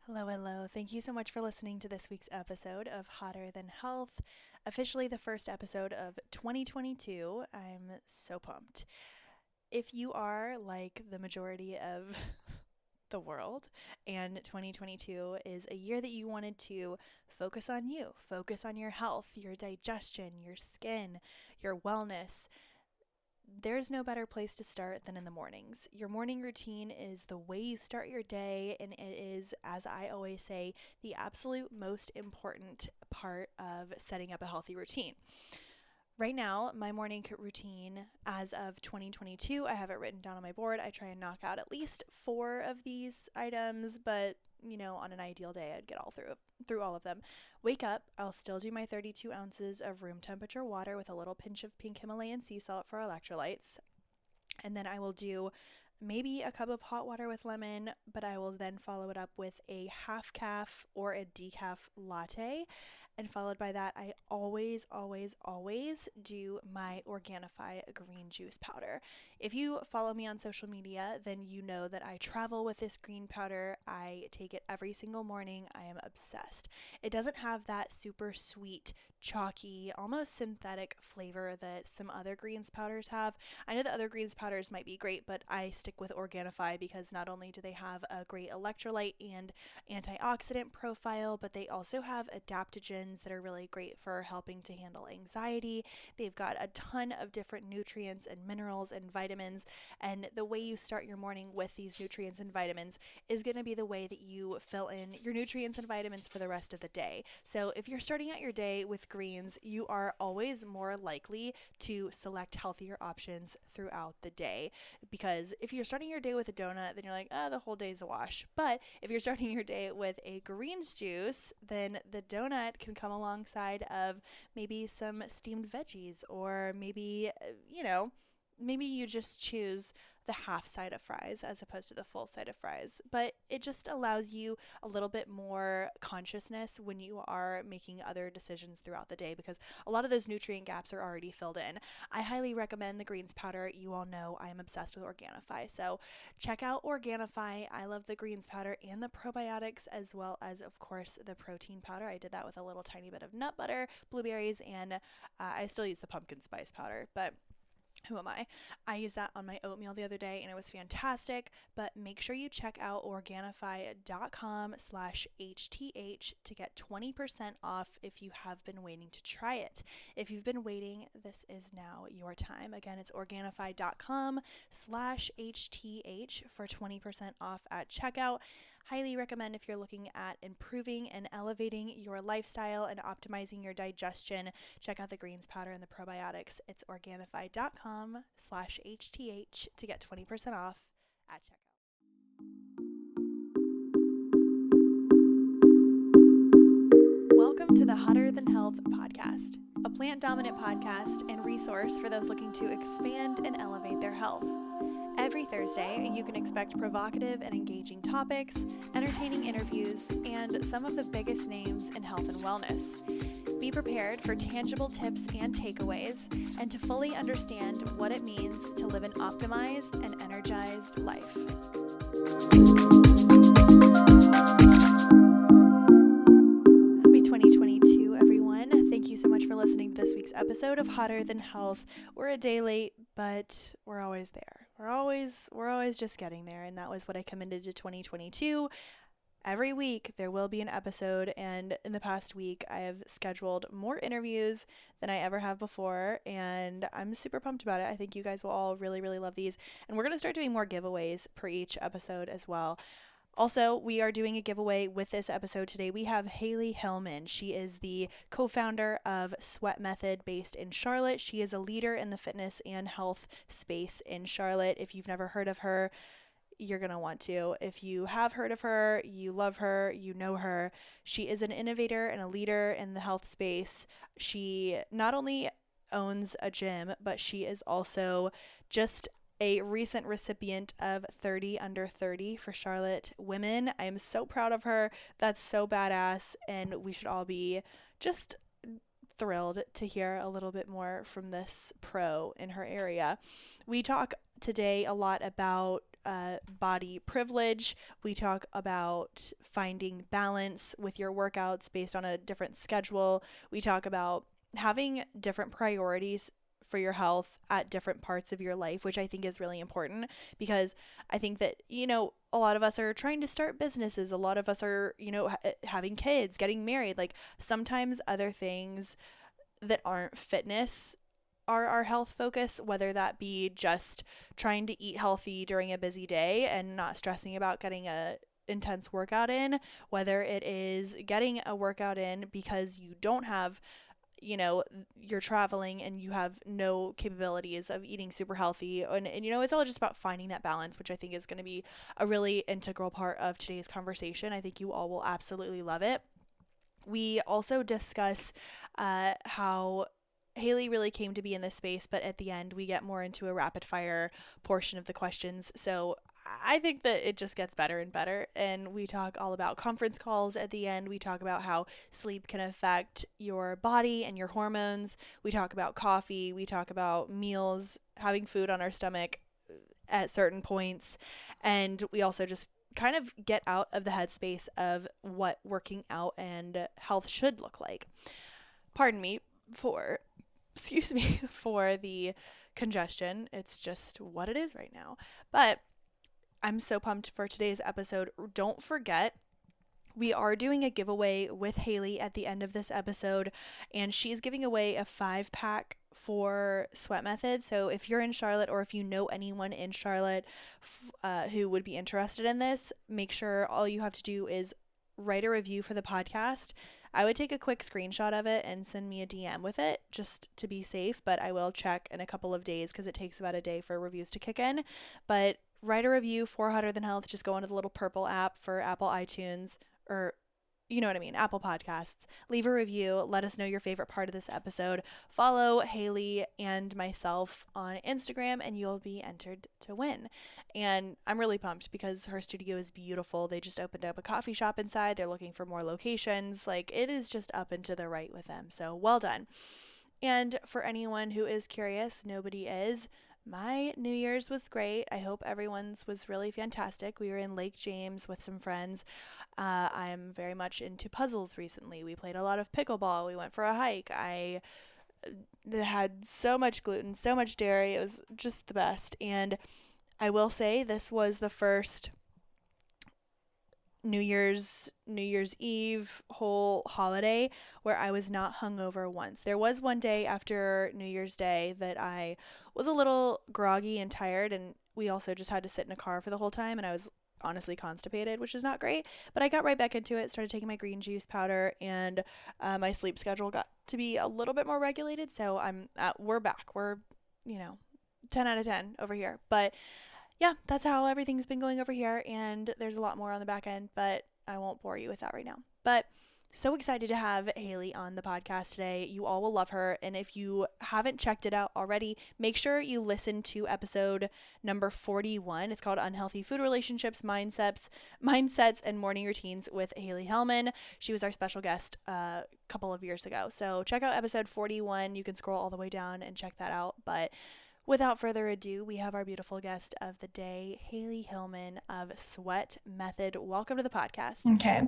Hello, hello. Thank you so much for listening to this week's episode of Hotter Than Health, officially the first episode of 2022. I'm so pumped. If you are like the majority of the world and 2022 is a year that you wanted to focus on you, focus on your health, your digestion, your skin, your wellness, there's no better place to start than in the mornings. Your morning routine is the way you start your day, and it is, as I always say, the absolute most important part of setting up a healthy routine. Right now, my morning routine as of 2022, I have it written down on my board. I try and knock out at least 4 of these items, but on an ideal day, I'd get all through all of them. Wake up, I'll still do my 32 ounces of room temperature water with a little pinch of pink Himalayan sea salt for electrolytes. And then I will do maybe a cup of hot water with lemon, but I will then follow it up with a half calf or a decaf latte. And followed by that, I always do my Organifi green juice powder. If you follow me on social media, then you know that I travel with this green powder. I take it every single morning. I am obsessed. It doesn't have that super sweet, chalky, almost synthetic flavor that some other greens powders have. I know that other greens powders might be great, but I stick with Organifi because not only do they have a great electrolyte and antioxidant profile, but they also have adaptogens that are really great for helping to handle anxiety. They've got a ton of different nutrients and minerals and vitamins, and the way you start your morning with these nutrients and vitamins is going to be the way that you fill in your nutrients and vitamins for the rest of the day. So if you're starting out your day with greens, you are always more likely to select healthier options throughout the day, because if you're starting your day with a donut, then you're like, the whole day's a wash. But if you're starting your day with a greens juice, then the donut can come alongside of maybe some steamed veggies, or maybe, maybe you just choose the half side of fries as opposed to the full side of fries. But it just allows you a little bit more consciousness when you are making other decisions throughout the day, because a lot of those nutrient gaps are already filled in. I highly recommend the greens powder. You all know I am obsessed with Organifi. So check out Organifi. I love the greens powder and the probiotics, as well as, of course, the protein powder. I did that with a little tiny bit of nut butter, blueberries, and I still use the pumpkin spice powder, but who am I? I used that on my oatmeal the other day and it was fantastic. But make sure you check out Organifi.com/HTH to get 20% off if you have been waiting to try it. If you've been waiting, this is now your time. Again, it's Organifi.com/HTH for 20% off at checkout. Highly recommend if you're looking at improving and elevating your lifestyle and optimizing your digestion. Check out the greens powder and the probiotics. It's Organifi.com/HTH to get 20% off at checkout. Welcome to the Hotter Than Health podcast, a plant-dominant podcast and resource for those looking to expand and elevate their health. Every Thursday, you can expect provocative and engaging topics, entertaining interviews, and some of the biggest names in health and wellness. Be prepared for tangible tips and takeaways, and to fully understand what it means to live an optimized and energized life. Happy 2022, everyone. Thank you so much for listening to this week's episode of Hotter Than Health. We're a day late, but we're always there. We're always just getting there, and that was what I committed to 2022. Every week there will be an episode, and in the past week I have scheduled more interviews than I ever have before, and I'm super pumped about it. I think you guys will all really, really love these, and we're going to start doing more giveaways per each episode as well. Also, we are doing a giveaway with this episode today. We have Halle Hillman. She is the co-founder of Sweat Method based in Charlotte. She is a leader in the fitness and health space in Charlotte. If you've never heard of her, you're going to want to. If you have heard of her, you love her, you know her. She is an innovator and a leader in the health space. She not only owns a gym, but she is also just a recent recipient of 30 under 30 for Charlotte women. I am so proud of her. That's so badass, and we should all be just thrilled to hear a little bit more from this pro in her area. We talk today a lot about body privilege. We talk about finding balance with your workouts based on a different schedule. We talk about having different priorities for your health at different parts of your life, which I think is really important because I think that, a lot of us are trying to start businesses. A lot of us are, having kids, getting married. Like sometimes other things that aren't fitness are our health focus, whether that be just trying to eat healthy during a busy day and not stressing about getting a intense workout in, whether it is getting a workout in because you don't have, you're traveling and you have no capabilities of eating super healthy. And it's all just about finding that balance, which I think is going to be a really integral part of today's conversation. I think you all will absolutely love it. We also discuss how Hayley really came to be in this space, but at the end we get more into a rapid fire portion of the questions. So I think that it just gets better and better. And we talk all about conference calls at the end. We talk about how sleep can affect your body and your hormones. We talk about coffee. We talk about meals, having food on our stomach at certain points. And we also just kind of get out of the headspace of what working out and health should look like. Pardon me for the congestion. It's just what it is right now. But I'm so pumped for today's episode. Don't forget, we are doing a giveaway with Hayley at the end of this episode, and she's giving away a 5-pack for Sweat Method. So if you're in Charlotte or if you know anyone in Charlotte who would be interested in this, make sure all you have to do is write a review for the podcast. I would take a quick screenshot of it and send me a DM with it just to be safe, but I will check in a couple of days because it takes about a day for reviews to kick in. But write a review for Hotter Than Health. Just go into the little purple app for Apple iTunes or Apple Podcasts. Leave a review. Let us know your favorite part of this episode. Follow Hayley and myself on Instagram and you'll be entered to win. And I'm really pumped because her studio is beautiful. They just opened up a coffee shop inside. They're looking for more locations. Like, it is just up and to the right with them. So well done. And for anyone who is curious, nobody is. My New Year's was great. I hope everyone's was really fantastic. We were in Lake James with some friends. I'm very much into puzzles recently. We played a lot of pickleball. We went for a hike. I had so much gluten, so much dairy. It was just the best. And I will say this was the first New Year's Eve whole holiday where I was not hungover once. There was one day after New Year's Day that I was a little groggy and tired, and we also just had to sit in a car for the whole time, and I was honestly constipated, which is not great, but I got right back into it, started taking my green juice powder, and my sleep schedule got to be a little bit more regulated, so we're back. We're 10 out of 10 over here. But yeah, that's how everything's been going over here, and there's a lot more on the back end, but I won't bore you with that right now. But so excited to have Hayley on the podcast today. You all will love her, and if you haven't checked it out already, make sure you listen to episode number 41. It's called Unhealthy Food Relationships, Mindsets, and Morning Routines with Halle Hillman. She was our special guest a couple of years ago. So check out episode 41. You can scroll all the way down and check that out. But without further ado, we have our beautiful guest of the day, Halle Hillman of Sweat Method. Welcome to the podcast. Okay.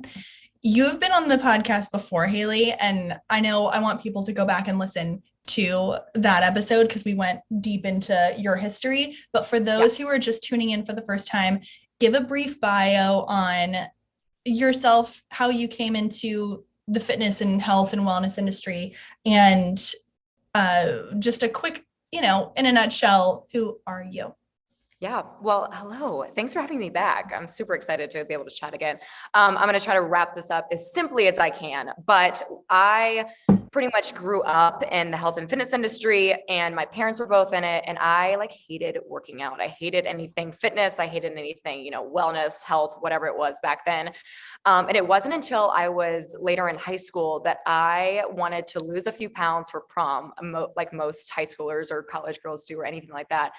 You've been on the podcast before, Hayley, and I know I want people to go back and listen to that episode because we went deep into your history. But for those who are just tuning in for the first time, give a brief bio on yourself, how you came into the fitness and health and wellness industry, and just a quick, in a nutshell, who are you? Yeah. Well, hello. Thanks for having me back. I'm super excited to be able to chat again. I'm going to try to wrap this up as simply as I can, but I pretty much grew up in the health and fitness industry, and my parents were both in it. And I hated working out. I hated anything fitness. I hated anything, wellness, health, whatever it was back then. And it wasn't until I was later in high school that I wanted to lose a few pounds for prom, like most high schoolers or college girls do, or anything like that.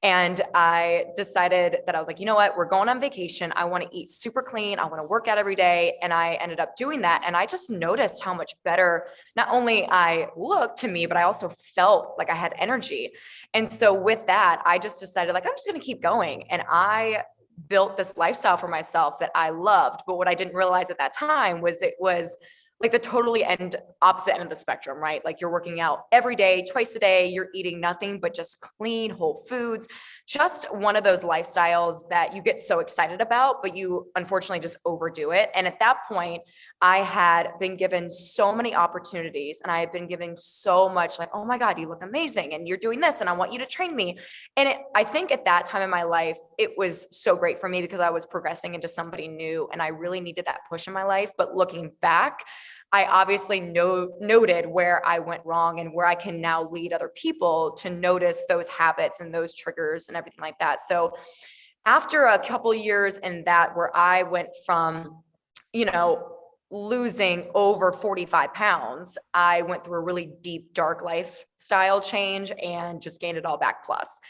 And I decided that I was like, you know what, we're going on vacation. I want to eat super clean. I want to work out every day. And I ended up doing that. And I just noticed how much better, not only I looked to me, but I also felt like I had energy. And so with that, I just decided like, I'm just going to keep going. And I built this lifestyle for myself that I loved. But what I didn't realize at that time was it was like the totally opposite end of the spectrum, right? Like you're working out every day, twice a day, you're eating nothing but just clean, whole foods, just one of those lifestyles that you get so excited about, but you unfortunately just overdo it. And at that point, I had been given so many opportunities and I had been given so much like, oh my God, you look amazing and you're doing this and I want you to train me. And I think at that time in my life, it was so great for me because I was progressing into somebody new and I really needed that push in my life. But looking back, I obviously noted where I went wrong and where I can now lead other people to notice those habits and those triggers and everything like that. So after a couple years in that, where I went from, losing over 45 pounds, I went through a really deep, dark lifestyle change and just gained it all back. Plus,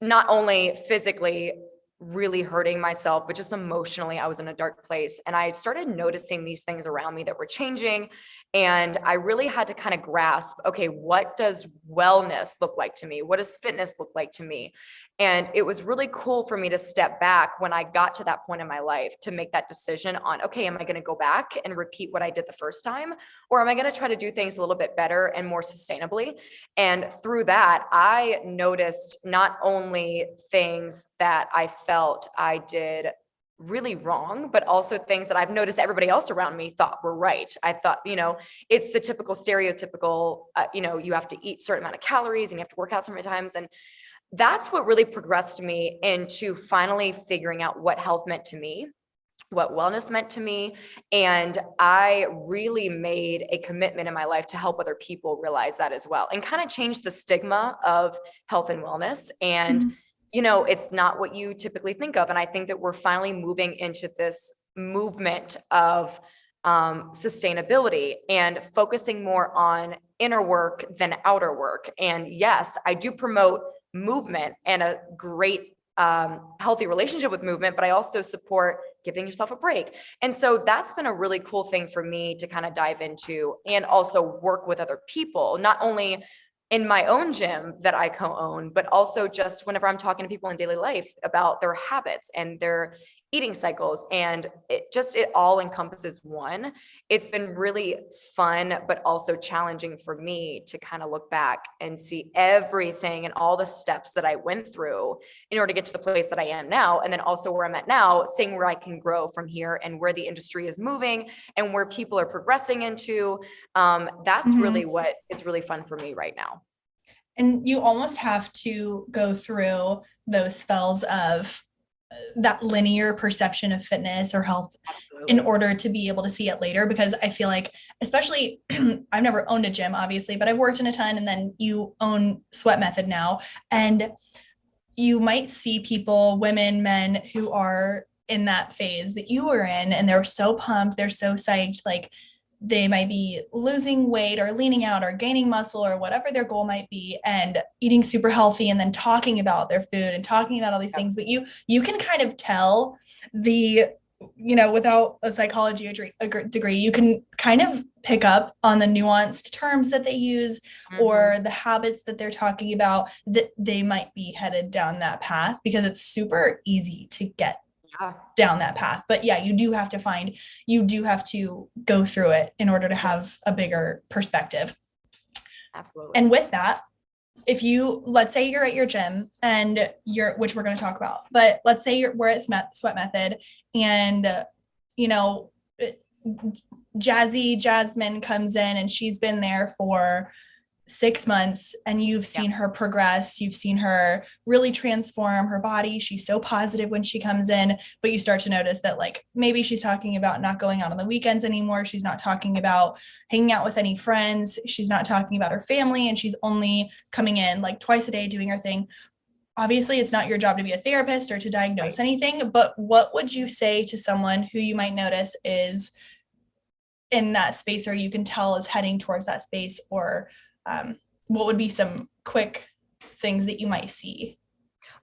not only physically really hurting myself, but just emotionally, I was in a dark place. And I started noticing these things around me that were changing. And I really had to kind of grasp, okay, what does wellness look like to me? What does fitness look like to me? And it was really cool for me to step back when I got to that point in my life to make that decision on, okay, am I going to go back and repeat what I did the first time? Or am I going to try to do things a little bit better and more sustainably? And through that, I noticed not only things that I felt I did really wrong, but also things that I've noticed everybody else around me thought were right. I thought, it's the typical stereotypical, you have to eat a certain amount of calories and you have to work out so many times. And that's what really progressed me into finally figuring out what health meant to me, what wellness meant to me. And I really made a commitment in my life to help other people realize that as well and kind of change the stigma of health and wellness. And, it's not what you typically think of. And I think that we're finally moving into this movement of sustainability and focusing more on inner work than outer work. And yes, I do promote movement and a great healthy relationship with movement, but I also support giving yourself a break. And so that's been a really cool thing for me to kind of dive into and also work with other people, not only in my own gym that I co-own, but also just whenever I'm talking to people in daily life about their habits and their eating cycles, and it all encompasses one. It's been really fun, but also challenging for me to kind of look back and see everything and all the steps that I went through in order to get to the place that I am now. And then also where I'm at now, seeing where I can grow from here and where the industry is moving and where people are progressing into. That's really what is really fun for me right now. And you almost have to go through those spells of that linear perception of fitness or health in order to be able to see it later. Because I feel like, especially I've never owned a gym, obviously, but I've worked in a ton, and then you own Sweat Method now. And you might see people, women, men, who are in that phase that you were in, and they're so pumped, they're so psyched, like they might be losing weight or leaning out or gaining muscle or whatever their goal might be, and eating super healthy and then talking about their food and talking about all these things. But you can kind of tell without a psychology degree, you can kind of pick up on the nuanced terms that they use or the habits that they're talking about, that they might be headed down that path, because it's super easy to get down that path. But yeah, you do have to go through it in order to have a bigger perspective. Absolutely. And with that, let's say you're at your gym and which we're going to talk about, but let's say we're at Sweat Method, and Jasmine comes in and she's been there for 6 months, and you've seen her progress. You've seen her really transform her body. She's so positive when she comes in, but you start to notice that like maybe she's talking about not going out on the weekends anymore. She's not talking about hanging out with any friends. She's not talking about her family, and she's only coming in like twice a day doing her thing. Obviously, it's not your job to be a therapist or to diagnose anything, but what would you say to someone who you might notice is in that space, or you can tell is heading towards that space, or what would be some quick things that you might see?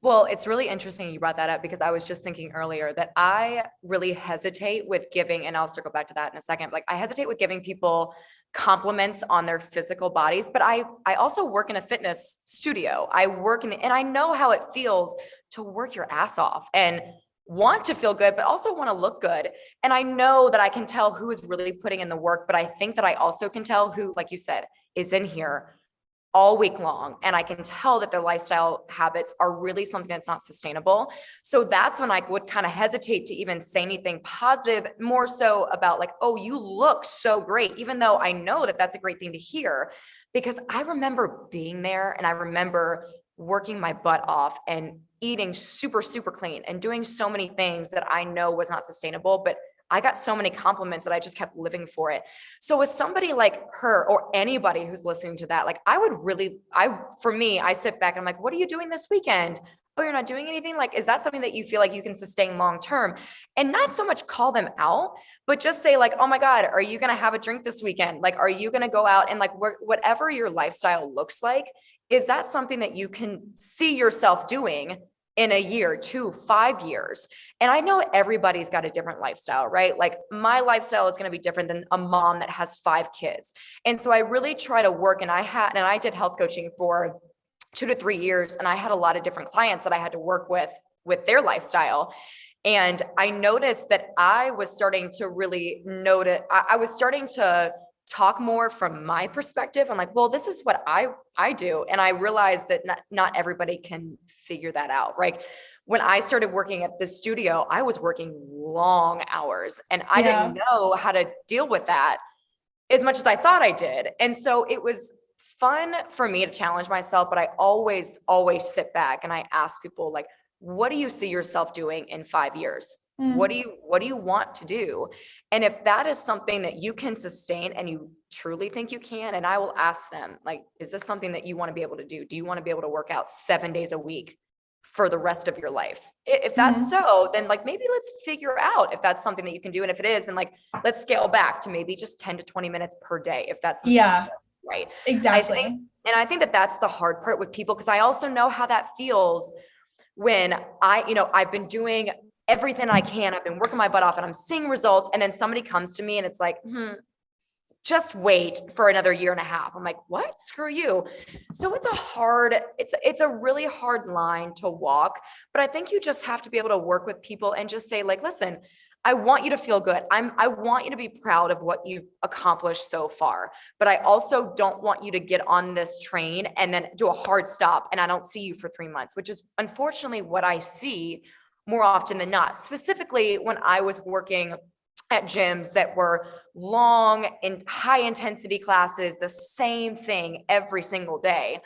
Well, it's really interesting you brought that up because I was just thinking earlier that I really hesitate with giving, and I'll circle back to that in a second. Like, I hesitate with giving people compliments on their physical bodies, but I also work in a fitness studio. I work and I know how it feels to work your ass off and want to feel good, but also want to look good. And I know that I can tell who is really putting in the work, but I think that I also can tell who, like you said, is in here all week long. And I can tell that their lifestyle habits are really something that's not sustainable. So that's when I would kind of hesitate to even say anything positive, more so about like, oh, you look so great, even though I know that that's a great thing to hear, because I remember being there and I remember working my butt off and eating super, super clean and doing so many things that I know was not sustainable, but I got so many compliments that I just kept living for it. So with somebody like her or anybody who's listening to that, like for me, I sit back and I'm like, what are you doing this weekend? Oh, you're not doing anything? Like, is that something that you feel like you can sustain long-term? And not so much call them out, but just say like, oh my God, are you going to have a drink this weekend? Like, are you going to go out and like whatever your lifestyle looks like, is that something that you can see yourself doing in a year, 2, 5 years? And I know everybody's got a different lifestyle, right? Like my lifestyle is going to be different than a mom that has 5 kids. And so I really try to work, and I did health coaching for 2 to 3 years. And I had a lot of different clients that I had to work with their lifestyle. And I noticed that I was starting to really notice, I was starting to talk more from my perspective. I'm like, well, this is what I do. And I realized that not everybody can figure that out. Right. When I started working at this studio, I was working long hours and I didn't know how to deal with that as much as I thought I did. And so it was fun for me to challenge myself, but I always sit back and I ask people like, what do you see yourself doing in 5 years? What do you want to do? And if that is something that you can sustain and you truly think you can, and I will ask them, like, is this something that you want to be able to do? Do you want to be able to work out 7 days a week for the rest of your life? If that's so, then like, maybe let's figure out if that's something that you can do. And if it is, then like, let's scale back to maybe just 10 to 20 minutes per day. If that's right. Exactly. I think that that's the hard part with people. Cause I also know how that feels when I've been doing everything I can. I've been working my butt off and I'm seeing results. And then somebody comes to me and it's like, just wait for another year and a half. I'm like, what? Screw you. So it's a really hard line to walk, but I think you just have to be able to work with people and just say like, listen, I want you to feel good. I want you to be proud of what you've accomplished so far, but I also don't want you to get on this train and then do a hard stop and I don't see you for 3 months, which is unfortunately what I see more often than not. Specifically when I was working at gyms that were long and high intensity classes, the same thing every single day.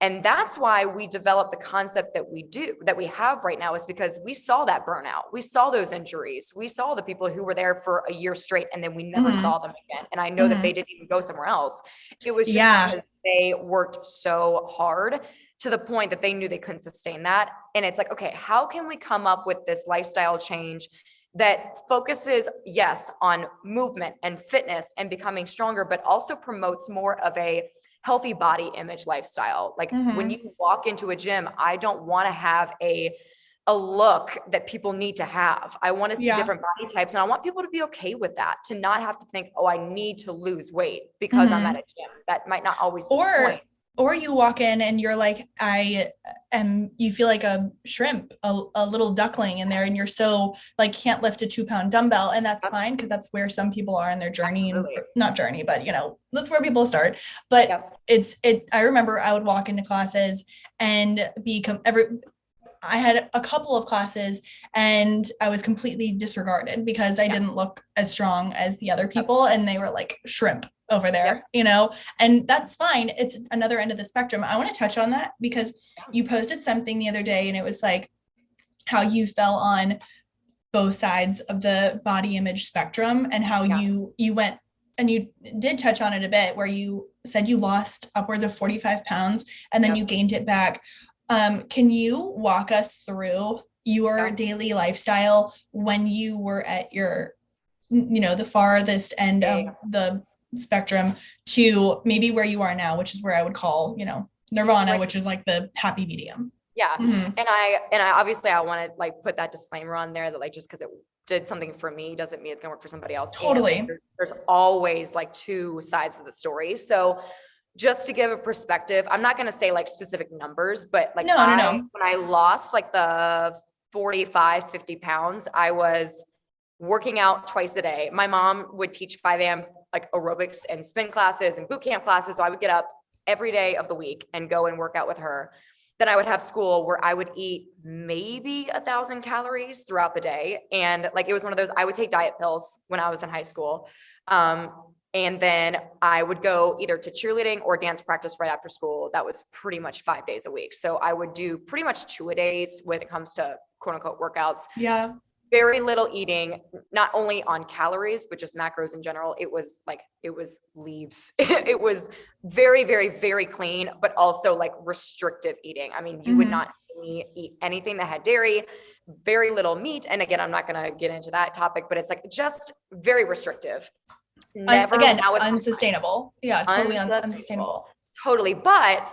And that's why we developed the concept that we have right now, is because we saw that burnout. We saw those injuries. We saw the people who were there for a year straight and then we never saw them again. And I know that they didn't even go somewhere else. It was just because they worked so hard to the point that they knew they couldn't sustain that. And it's like, okay, how can we come up with this lifestyle change that focuses, yes, on movement and fitness and becoming stronger, but also promotes more of a healthy body image lifestyle. Like when you walk into a gym, I don't want to have a look that people need to have. I want to see different body types. And I want people to be okay with that, to not have to think, oh, I need to lose weight because I'm at a gym. That might not always be the point. Or you walk in and you're like, you feel like a shrimp, a little duckling in there, and you're so like, can't lift a 2-pound dumbbell. And that's fine, because that's where some people are in their journey. Not journey, but that's where people start. But I remember I would walk into classes and I had a couple of classes and I was completely disregarded because I didn't look as strong as the other people. And they were like shrimp over there, and that's fine. It's another end of the spectrum. I want to touch on that because you posted something the other day and it was like how you fell on both sides of the body image spectrum, and how you went, and you did touch on it a bit, where you said you lost upwards of 45 pounds and then you gained it back. Can you walk us through your daily lifestyle when you were at your, the farthest end of the spectrum to maybe where you are now, which is where I would call, nirvana, which is like the happy medium? Yeah. Mhm. And I obviously I want to like put that disclaimer on there that like, just because it did something for me doesn't mean it's gonna work for somebody else. And like, Totally. there's always like two sides of the story. So just to give a perspective, I'm not going to say like specific numbers, but like No, no, no. when I lost like the 45, 50 pounds, I was working out twice a day. My mom would teach 5 a.m. like aerobics and spin classes and boot camp classes. So I would get up every day of the week and go and work out with her. Then I would have school where I would eat maybe 1,000 calories throughout the day. And like, it was one of those, I would take diet pills when I was in high school. And then I would go either to cheerleading or dance practice right after school. That was pretty much 5 days a week. So I would do pretty much 2-a-days when it comes to quote unquote workouts. Yeah. Very little eating, not only on calories, but just macros in general. It was leaves. It was very, very, very clean, but also like restrictive eating. I mean, you would not see me eat anything that had dairy, very little meat. And again, I'm not going to get into that topic, but it's like just very restrictive. Never Again, unsustainable. Yeah, totally unsustainable. Totally. But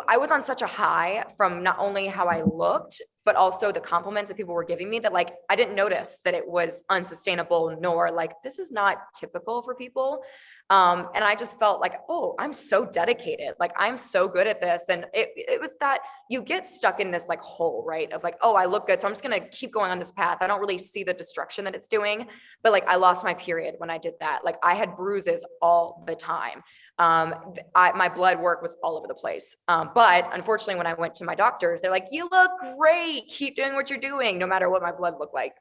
I was on such a high from not only how I looked, but also the compliments that people were giving me that like, I didn't notice that it was unsustainable, nor like, this is not typical for people. And I just felt like, oh, I'm so dedicated. Like, I'm so good at this. And it was that you get stuck in this like hole, right? Of like, oh, I look good, so I'm just going to keep going on this path. I don't really see the destruction that it's doing, but like, I lost my period when I did that. Like, I had bruises all the time. My blood work was all over the place. But unfortunately, when I went to my doctors, they're like, you look great. Keep doing what you're doing, no matter what my blood looked like,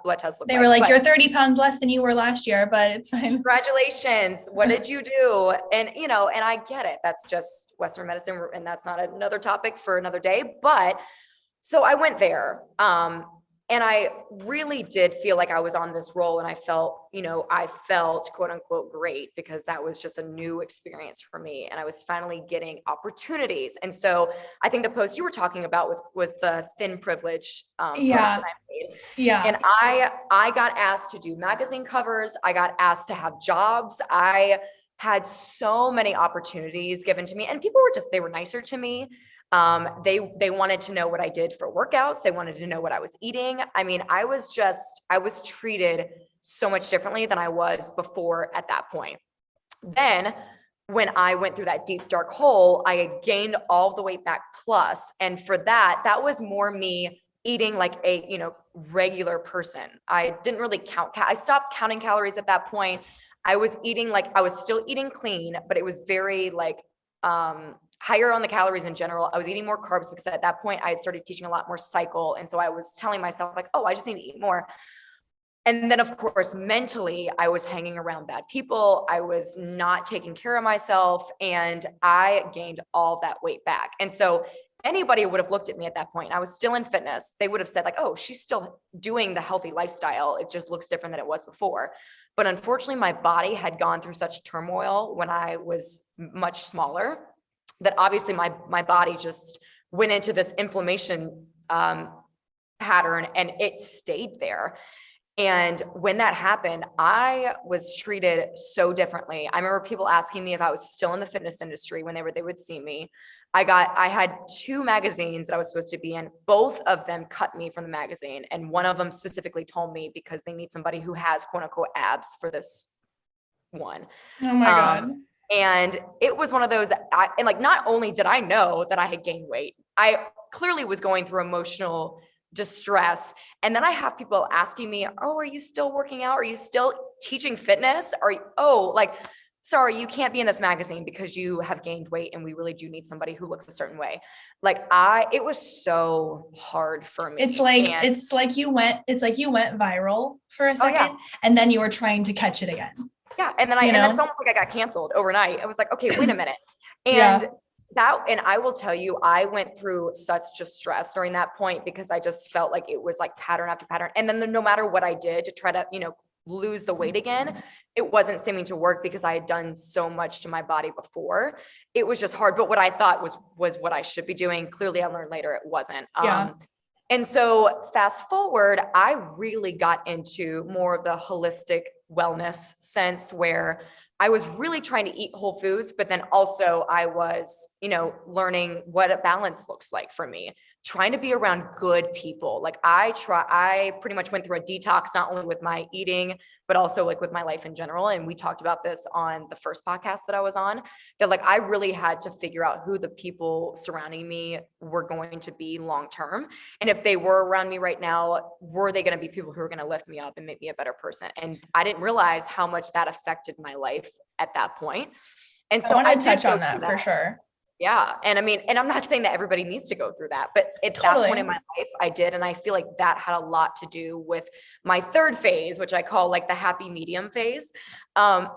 blood tests looked like. They were like, you're 30 pounds less than you were last year, but it's fine. Congratulations. What did you do? And, you know, and I get it. That's just Western medicine. And that's not another topic for another day. But so I went there. And I really did feel like I was on this roll, and I felt quote unquote great, because that was just a new experience for me. And I was finally getting opportunities. And so I think the post you were talking about was the thin privilege post that I made. Yeah. And I got asked to do magazine covers. I got asked to have jobs. I had so many opportunities given to me, and people they were nicer to me. They wanted to know what I did for workouts. They wanted to know what I was eating. I mean, I was treated so much differently than I was before at that point. Then when I went through that deep, dark hole, I had gained all the weight back plus. And for that was more me eating like a, regular person. I didn't really count. I stopped counting calories at that point. I was still eating clean, but it was very higher on the calories in general. I was eating more carbs because at that point I had started teaching a lot more cycle. And so I was telling myself like, oh, I just need to eat more. And then of course, mentally, I was hanging around bad people. I was not taking care of myself, and I gained all that weight back. And so anybody would have looked at me at that point. I was still in fitness. They would have said like, oh, she's still doing the healthy lifestyle. It just looks different than it was before. But unfortunately, my body had gone through such turmoil when I was much smaller that obviously my body just went into this inflammation pattern, and it stayed there. And when that happened, I was treated so differently. I remember people asking me if I was still in the fitness industry when they would see me. I had 2 magazines that I was supposed to be in. Both of them cut me from the magazine. And one of them specifically told me because they need somebody who has quote unquote abs for this one. Oh my God. And it was one of those not only did I know that I had gained weight, I clearly was going through emotional distress. And then I have people asking me, oh, are you still working out? Are you still teaching fitness? Sorry, you can't be in this magazine because you have gained weight, and we really do need somebody who looks a certain way. It was so hard for me. It's like you went viral for a second, and then you were trying to catch it again. Yeah. And then it's almost like I got canceled overnight. I was like, okay, wait a minute. And and I will tell you, I went through such distress during that point because I just felt like it was like pattern after pattern. And then no matter what I did to try to, lose the weight again, it wasn't seeming to work because I had done so much to my body before. It was just hard. But what I thought was what I should be doing. Clearly I learned later it wasn't. And so fast forward, I really got into more of the holistic wellness sense where I was really trying to eat whole foods, but then also I was, learning what a balance looks like for me, trying to be around good people. Like I pretty much went through a detox, not only with my eating, but also like with my life in general. And we talked about this on the first podcast that I was on, that like, I really had to figure out who the people surrounding me were going to be long-term. And if they were around me right now, were they going to be people who are going to lift me up and make me a better person? And I didn't realize how much that affected my life at that point. And so I want to did touch on go through that for sure. Yeah. And I mean, and I'm not saying that everybody needs to go through that, but at that point in my life, I did. And I feel like that had a lot to do with my third phase, which I call like the happy medium phase. And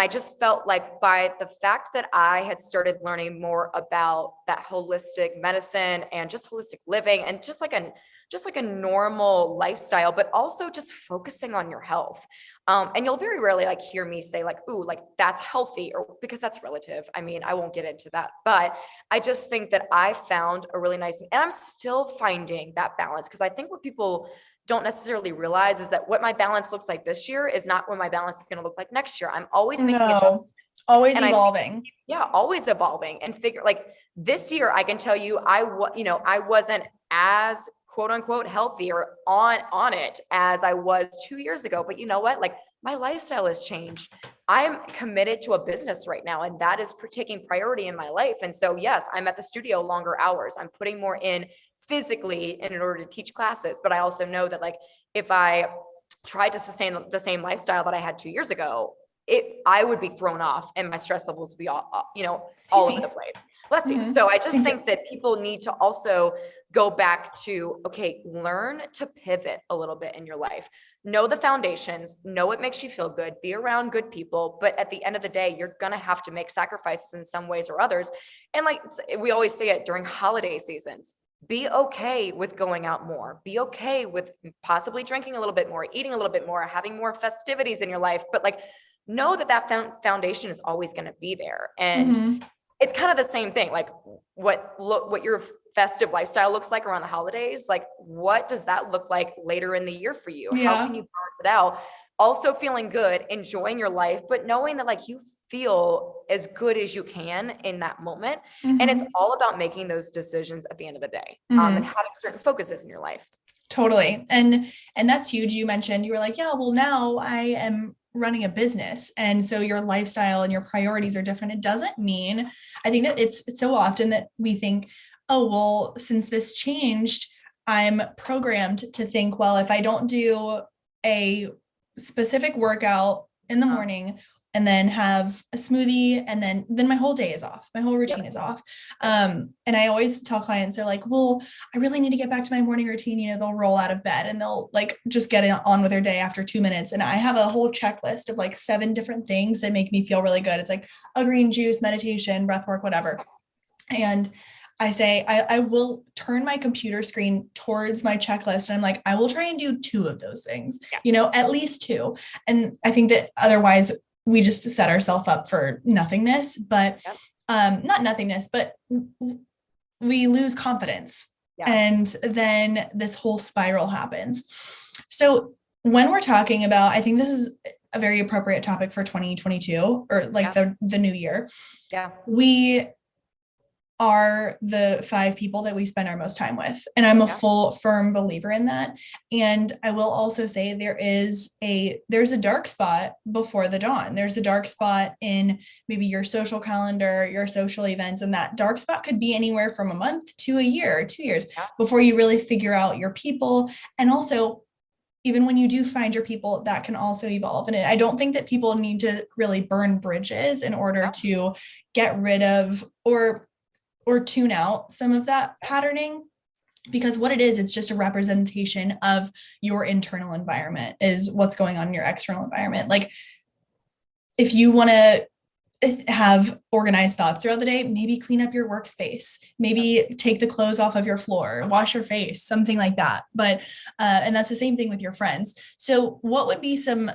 I just felt like by the fact that I had started learning more about that holistic medicine and just holistic living and just like a normal lifestyle, but also just focusing on your health. And you'll very rarely like hear me say like, ooh, like that's healthy, or because that's relative. I mean, I won't get into that, but I just think that I found a really nice, and I'm still finding that balance. Cause I think what people don't necessarily realize is that what my balance looks like this year is not what my balance is going to look like next year. I'm always making adjustments. Always And evolving. Always evolving, and figure like this year, I can tell you, I wasn't as quote unquote healthy or on it as I was 2 years ago. But you know what? Like my lifestyle has changed. I'm committed to a business right now, and that is taking priority in my life. And so, yes, I'm at the studio longer hours. I'm putting more in physically in order to teach classes. But I also know that like, if I tried to sustain the same lifestyle that I had 2 years ago, I would be thrown off and my stress levels would be all over the place. Bless you. So I just think that people need to also go back to, okay, learn to pivot a little bit in your life. Know the foundations, know what makes you feel good, be around good people. But at the end of the day, you're going to have to make sacrifices in some ways or others. And like we always say it during holiday seasons, be okay with going out more, be okay with possibly drinking a little bit more, eating a little bit more, having more festivities in your life. But like, know that foundation is always going to be there. And it's kind of the same thing. Like what your festive lifestyle looks like around the holidays. Like, what does that look like later in the year for you? Yeah. How can you balance it out? Also feeling good, enjoying your life, but knowing that like you feel as good as you can in that moment. And it's all about making those decisions at the end of the day, and having certain focuses in your life. Totally. And that's huge. You mentioned, you were like, yeah, well, now I am running a business. And so your lifestyle and your priorities are different. It doesn't mean, I think that it's so often that we think, oh, well, since this changed, I'm programmed to think, well, if I don't do a specific workout in the morning and then have a smoothie, and then my whole day is off. My whole routine is off. And I always tell clients, they're like, well, I really need to get back to my morning routine. They'll roll out of bed and they'll like just get on with their day after 2 minutes. And I have a whole checklist of like 7 different things that make me feel really good. It's like a green juice, meditation, breath work, whatever. And I say, I will turn my computer screen towards my checklist. And I'm like, I will try and do 2 of those things, at least 2. And I think that otherwise we just set ourselves up for nothingness, but not nothingness, but we lose confidence. And then this whole spiral happens. So when we're talking about, I think this is a very appropriate topic for 2022 or like the new year. We are the 5 people that we spend our most time with. And I'm a full firm believer in that. And I will also say there's a dark spot before the dawn. There's a dark spot in maybe your social calendar, your social events. And that dark spot could be anywhere from a month to a year or 2 years before you really figure out your people. And also, even when you do find your people, that can also evolve. And I don't think that people need to really burn bridges in order to get rid of or tune out some of that patterning, because what it is, it's just a representation of your internal environment is what's going on in your external environment. Like if you want to have organized thoughts throughout the day, maybe clean up your workspace, maybe take the clothes off of your floor, wash your face, something like that. But, and that's the same thing with your friends. So what would be some,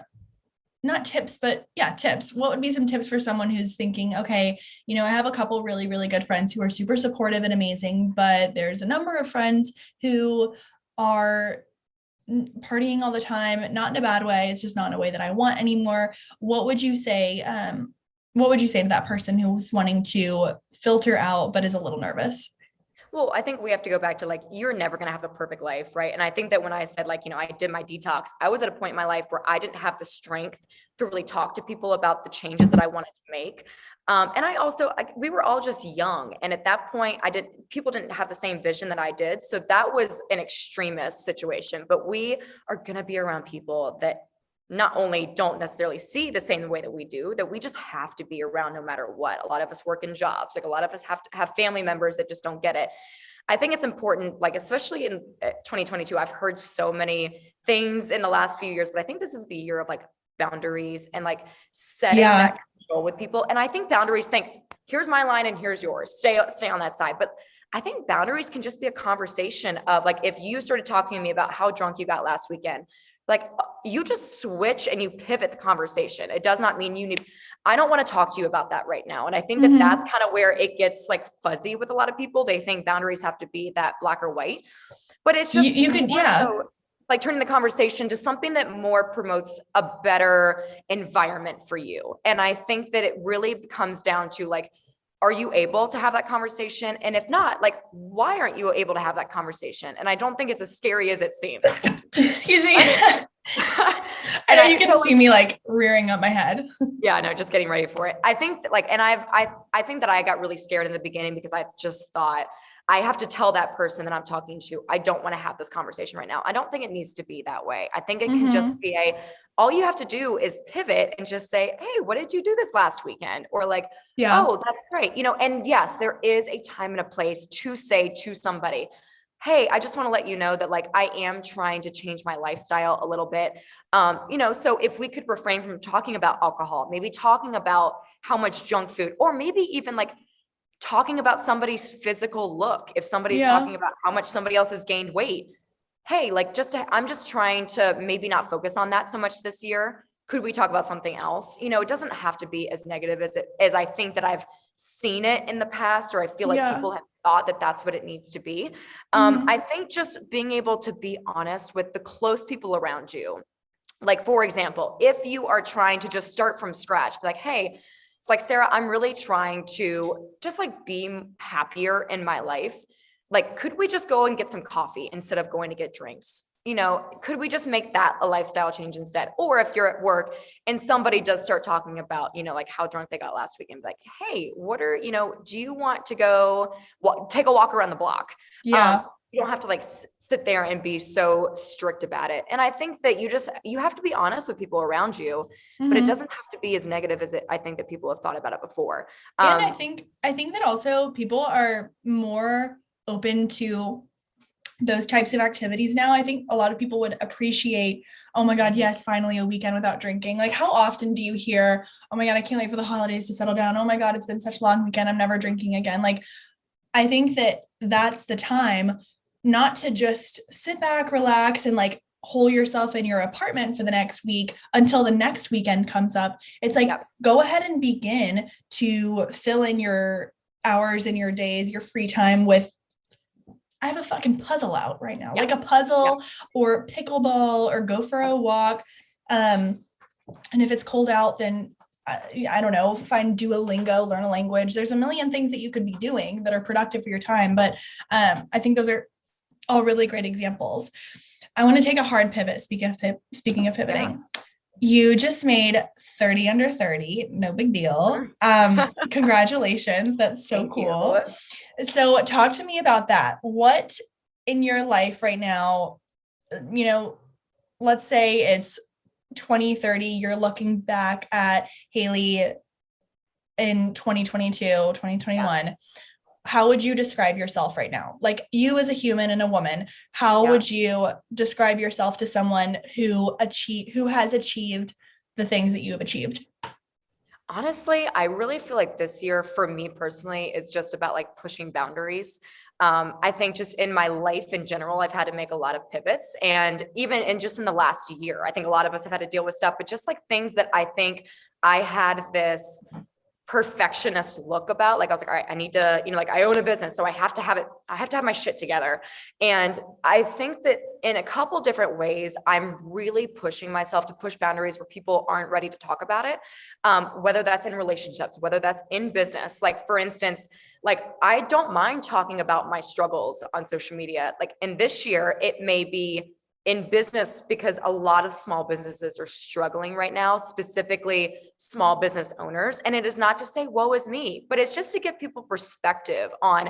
not tips, but tips. What would be some tips for someone who's thinking, okay, I have a couple really, really good friends who are super supportive and amazing, but there's a number of friends who are partying all the time, not in a bad way. It's just not in a way that I want anymore. What would you say? What would you say to that person who's wanting to filter out but is a little nervous? Well, I think we have to go back to like, you're never going to have a perfect life, right? And I think that when I said like, I did my detox, I was at a point in my life where I didn't have the strength to really talk to people about the changes that I wanted to make. And we were all just young. And at that point, people didn't have the same vision that I did. So that was an extremist situation, but we are going to be around people that not only don't necessarily see the same way that we do, that we just have to be around no matter what. A lot of us work in jobs, like a lot of us have to have family members that just don't get it. I think it's important, like, especially in 2022, I've heard so many things in the last few years, but I think this is the year of like boundaries and like setting that control with people. And I think boundaries think, here's my line and here's yours. Stay on that side. But I think boundaries can just be a conversation of like, if you started talking to me about how drunk you got last weekend, like you just switch and you pivot the conversation. It does not mean I don't want to talk to you about that right now. And I think that that's kind of where it gets like fuzzy with a lot of people. They think boundaries have to be that black or white, but it's just, you could, so, like turning the conversation to something that more promotes a better environment for you. And I think that it really comes down to like, are you able to have that conversation? And if not, like, why aren't you able to have that conversation? And I don't think it's as scary as it seems. Excuse me. I know you can see me like rearing up my head. Yeah, no, just getting ready for it. I think that like, and I think that I got really scared in the beginning because I just thought I have to tell that person that I'm talking to, I don't want to have this conversation right now. I don't think it needs to be that way. I think it can just be all you have to do is pivot and just say, hey, what did you do this last weekend? Or like, oh, that's great. And yes, there is a time and a place to say to somebody, hey, I just want to let you know that like, I am trying to change my lifestyle a little bit. So if we could refrain from talking about alcohol, maybe talking about how much junk food, or maybe even like talking about somebody's physical look. If somebody's talking about how much somebody else has gained weight, hey, like I'm just trying to maybe not focus on that so much this year. Could we talk about something else? It doesn't have to be as negative as I think that I've seen it in the past, or I feel like people have thought that that's what it needs to be. I think just being able to be honest with the close people around you. Like, for example, if you are trying to just start from scratch, be like, hey, it's like, Sarah, I'm really trying to just like be happier in my life. Like, could we just go and get some coffee instead of going to get drinks? Could we just make that a lifestyle change instead? Or if you're at work and somebody does start talking about, like how drunk they got last weekend, like, hey, do you want to go take a walk around the block? You don't have to like sit there and be so strict about it. And I think that you have to be honest with people around you, but it doesn't have to be as negative as I think that people have thought about it before. And I think that also people are more open to those types of activities now. I think a lot of people would appreciate, oh my God, yes, finally a weekend without drinking. Like, how often do you hear, oh my God, I can't wait for the holidays to settle down. Oh my God, it's been such a long weekend, I'm never drinking again. Like, I think that that's the time not to just sit back, relax, and like hole yourself in your apartment for the next week until the next weekend comes up. It's like, go ahead and begin to fill in your hours and your days, your free time with, I have a fucking puzzle out right now, like a puzzle or pickleball, or go for a walk. And if it's cold out, then I don't know, find Duolingo, learn a language. There's a million things that you could be doing that are productive for your time. But I think those are all really great examples. I want to take a hard pivot. Speaking of pivoting, you just made 30 under 30. No big deal. Congratulations. That's so cool. So talk to me about that. What in your life right now, let's say it's 2030, you're looking back at Hayley in 2022, 2021. How would you describe yourself right now? Like, you as a human and a woman, how would you describe yourself to someone who has achieved the things that you have achieved? Honestly, I really feel like this year for me personally is just about like pushing boundaries. I think just in my life in general, I've had to make a lot of pivots, and even in the last year, I think a lot of us have had to deal with stuff, but just like things that I think I had this perfectionist look about, like, I was like, all right, I need to, like, I own a business, so I have to have my shit together. And I think that in a couple different ways, I'm really pushing myself to push boundaries where people aren't ready to talk about it. Whether that's in relationships, whether that's in business. Like, for instance, like, I don't mind talking about my struggles on social media. Like, in this year, it may be in business because a lot of small businesses are struggling right now, specifically small business owners. And it is not to say, woe is me, but it's just to give people perspective on,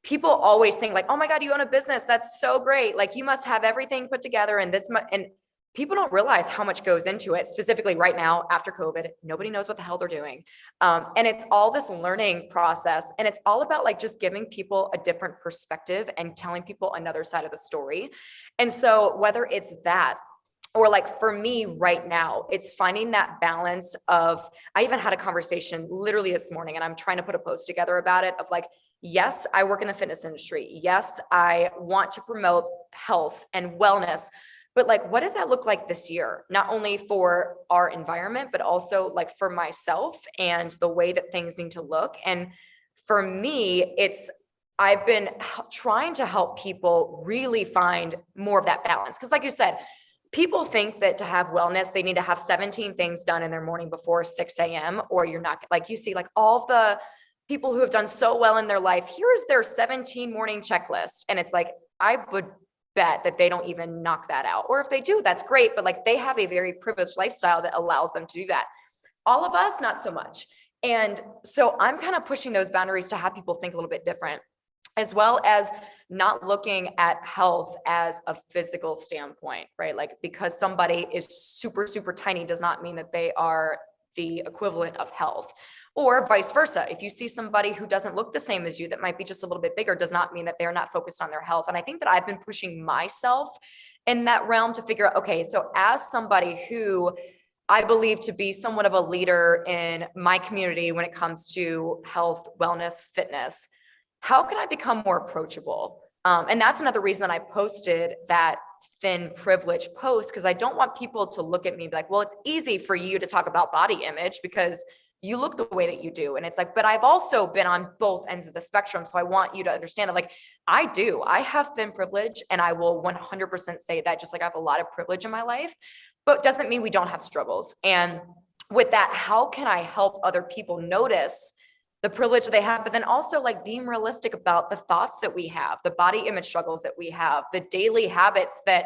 people always think like, oh my God, you own a business. That's so great. Like, you must have everything put together and this much. And people don't realize how much goes into it, specifically right now after COVID. Nobody knows what the hell they're doing. And it's all this learning process. And it's all about like just giving people a different perspective and telling people another side of the story. And so whether it's that, or like for me right now, it's finding that balance of, I even had a conversation literally this morning, and I'm trying to put a post together about it, of like, yes, I work in the fitness industry. Yes, I want to promote health and wellness. But like, what does that look like this year? Not only for our environment, but also like for myself and the way that things need to look. And for me, I've been trying to help people really find more of that balance. Because like you said, people think that to have wellness, they need to have 17 things done in their morning before 6 a.m. or you're not, like, you see like all the people who have done so well in their life, here's their 17 morning checklist. And it's like, I would bet that they don't even knock that out. Or if they do, that's great. But like, they have a very privileged lifestyle that allows them to do that. All of us, not so much. And so I'm kind of pushing those boundaries to have people think a little bit different, as well as not looking at health as a physical standpoint, right? Like, because somebody is super, super tiny does not mean that they are the equivalent of health, or vice versa. If you see somebody who doesn't look the same as you, that might be just a little bit bigger, does not mean that they're not focused on their health. And I think that I've been pushing myself in that realm to figure out, okay, so as somebody who I believe to be somewhat of a leader in my community when it comes to health, wellness, fitness, how can I become more approachable? And that's another reason that I posted that thin privilege post, because I don't want people to look at me and be like, well, it's easy for you to talk about body image because you look the way that you do. And it's like, but I've also been on both ends of the spectrum. So I want you to understand that, like, I have thin privilege, and I will 100% say that, just like I have a lot of privilege in my life, but doesn't mean we don't have struggles. And with that, how can I help other people notice the privilege that they have, but then also like being realistic about the thoughts that we have, the body image struggles that we have, the daily habits that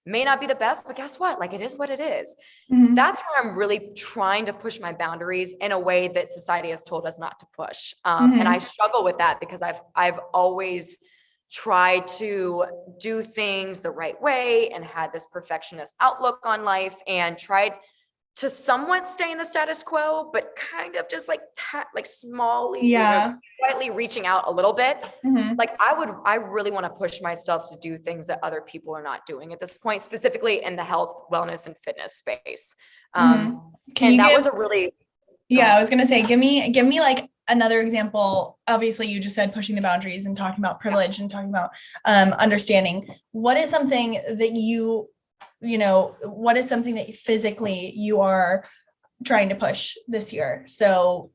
may not be the best, but guess what? Like, it is what it is. Mm-hmm. That's where I'm really trying to push my boundaries in a way that society has told us not to push. And I struggle with that because I've always tried to do things the right way and had this perfectionist outlook on life, and tried to somewhat stay in the status quo, but kind of just like smallly, slightly reaching out a little bit. Mm-hmm. Like, I really want to push myself to do things that other people are not doing at this point, specifically in the health, wellness, and fitness space. I was going to say, give me like another example. Obviously you just said pushing the boundaries and talking about privilege and talking about understanding. What is something that what is something that physically you are trying to push this year? So,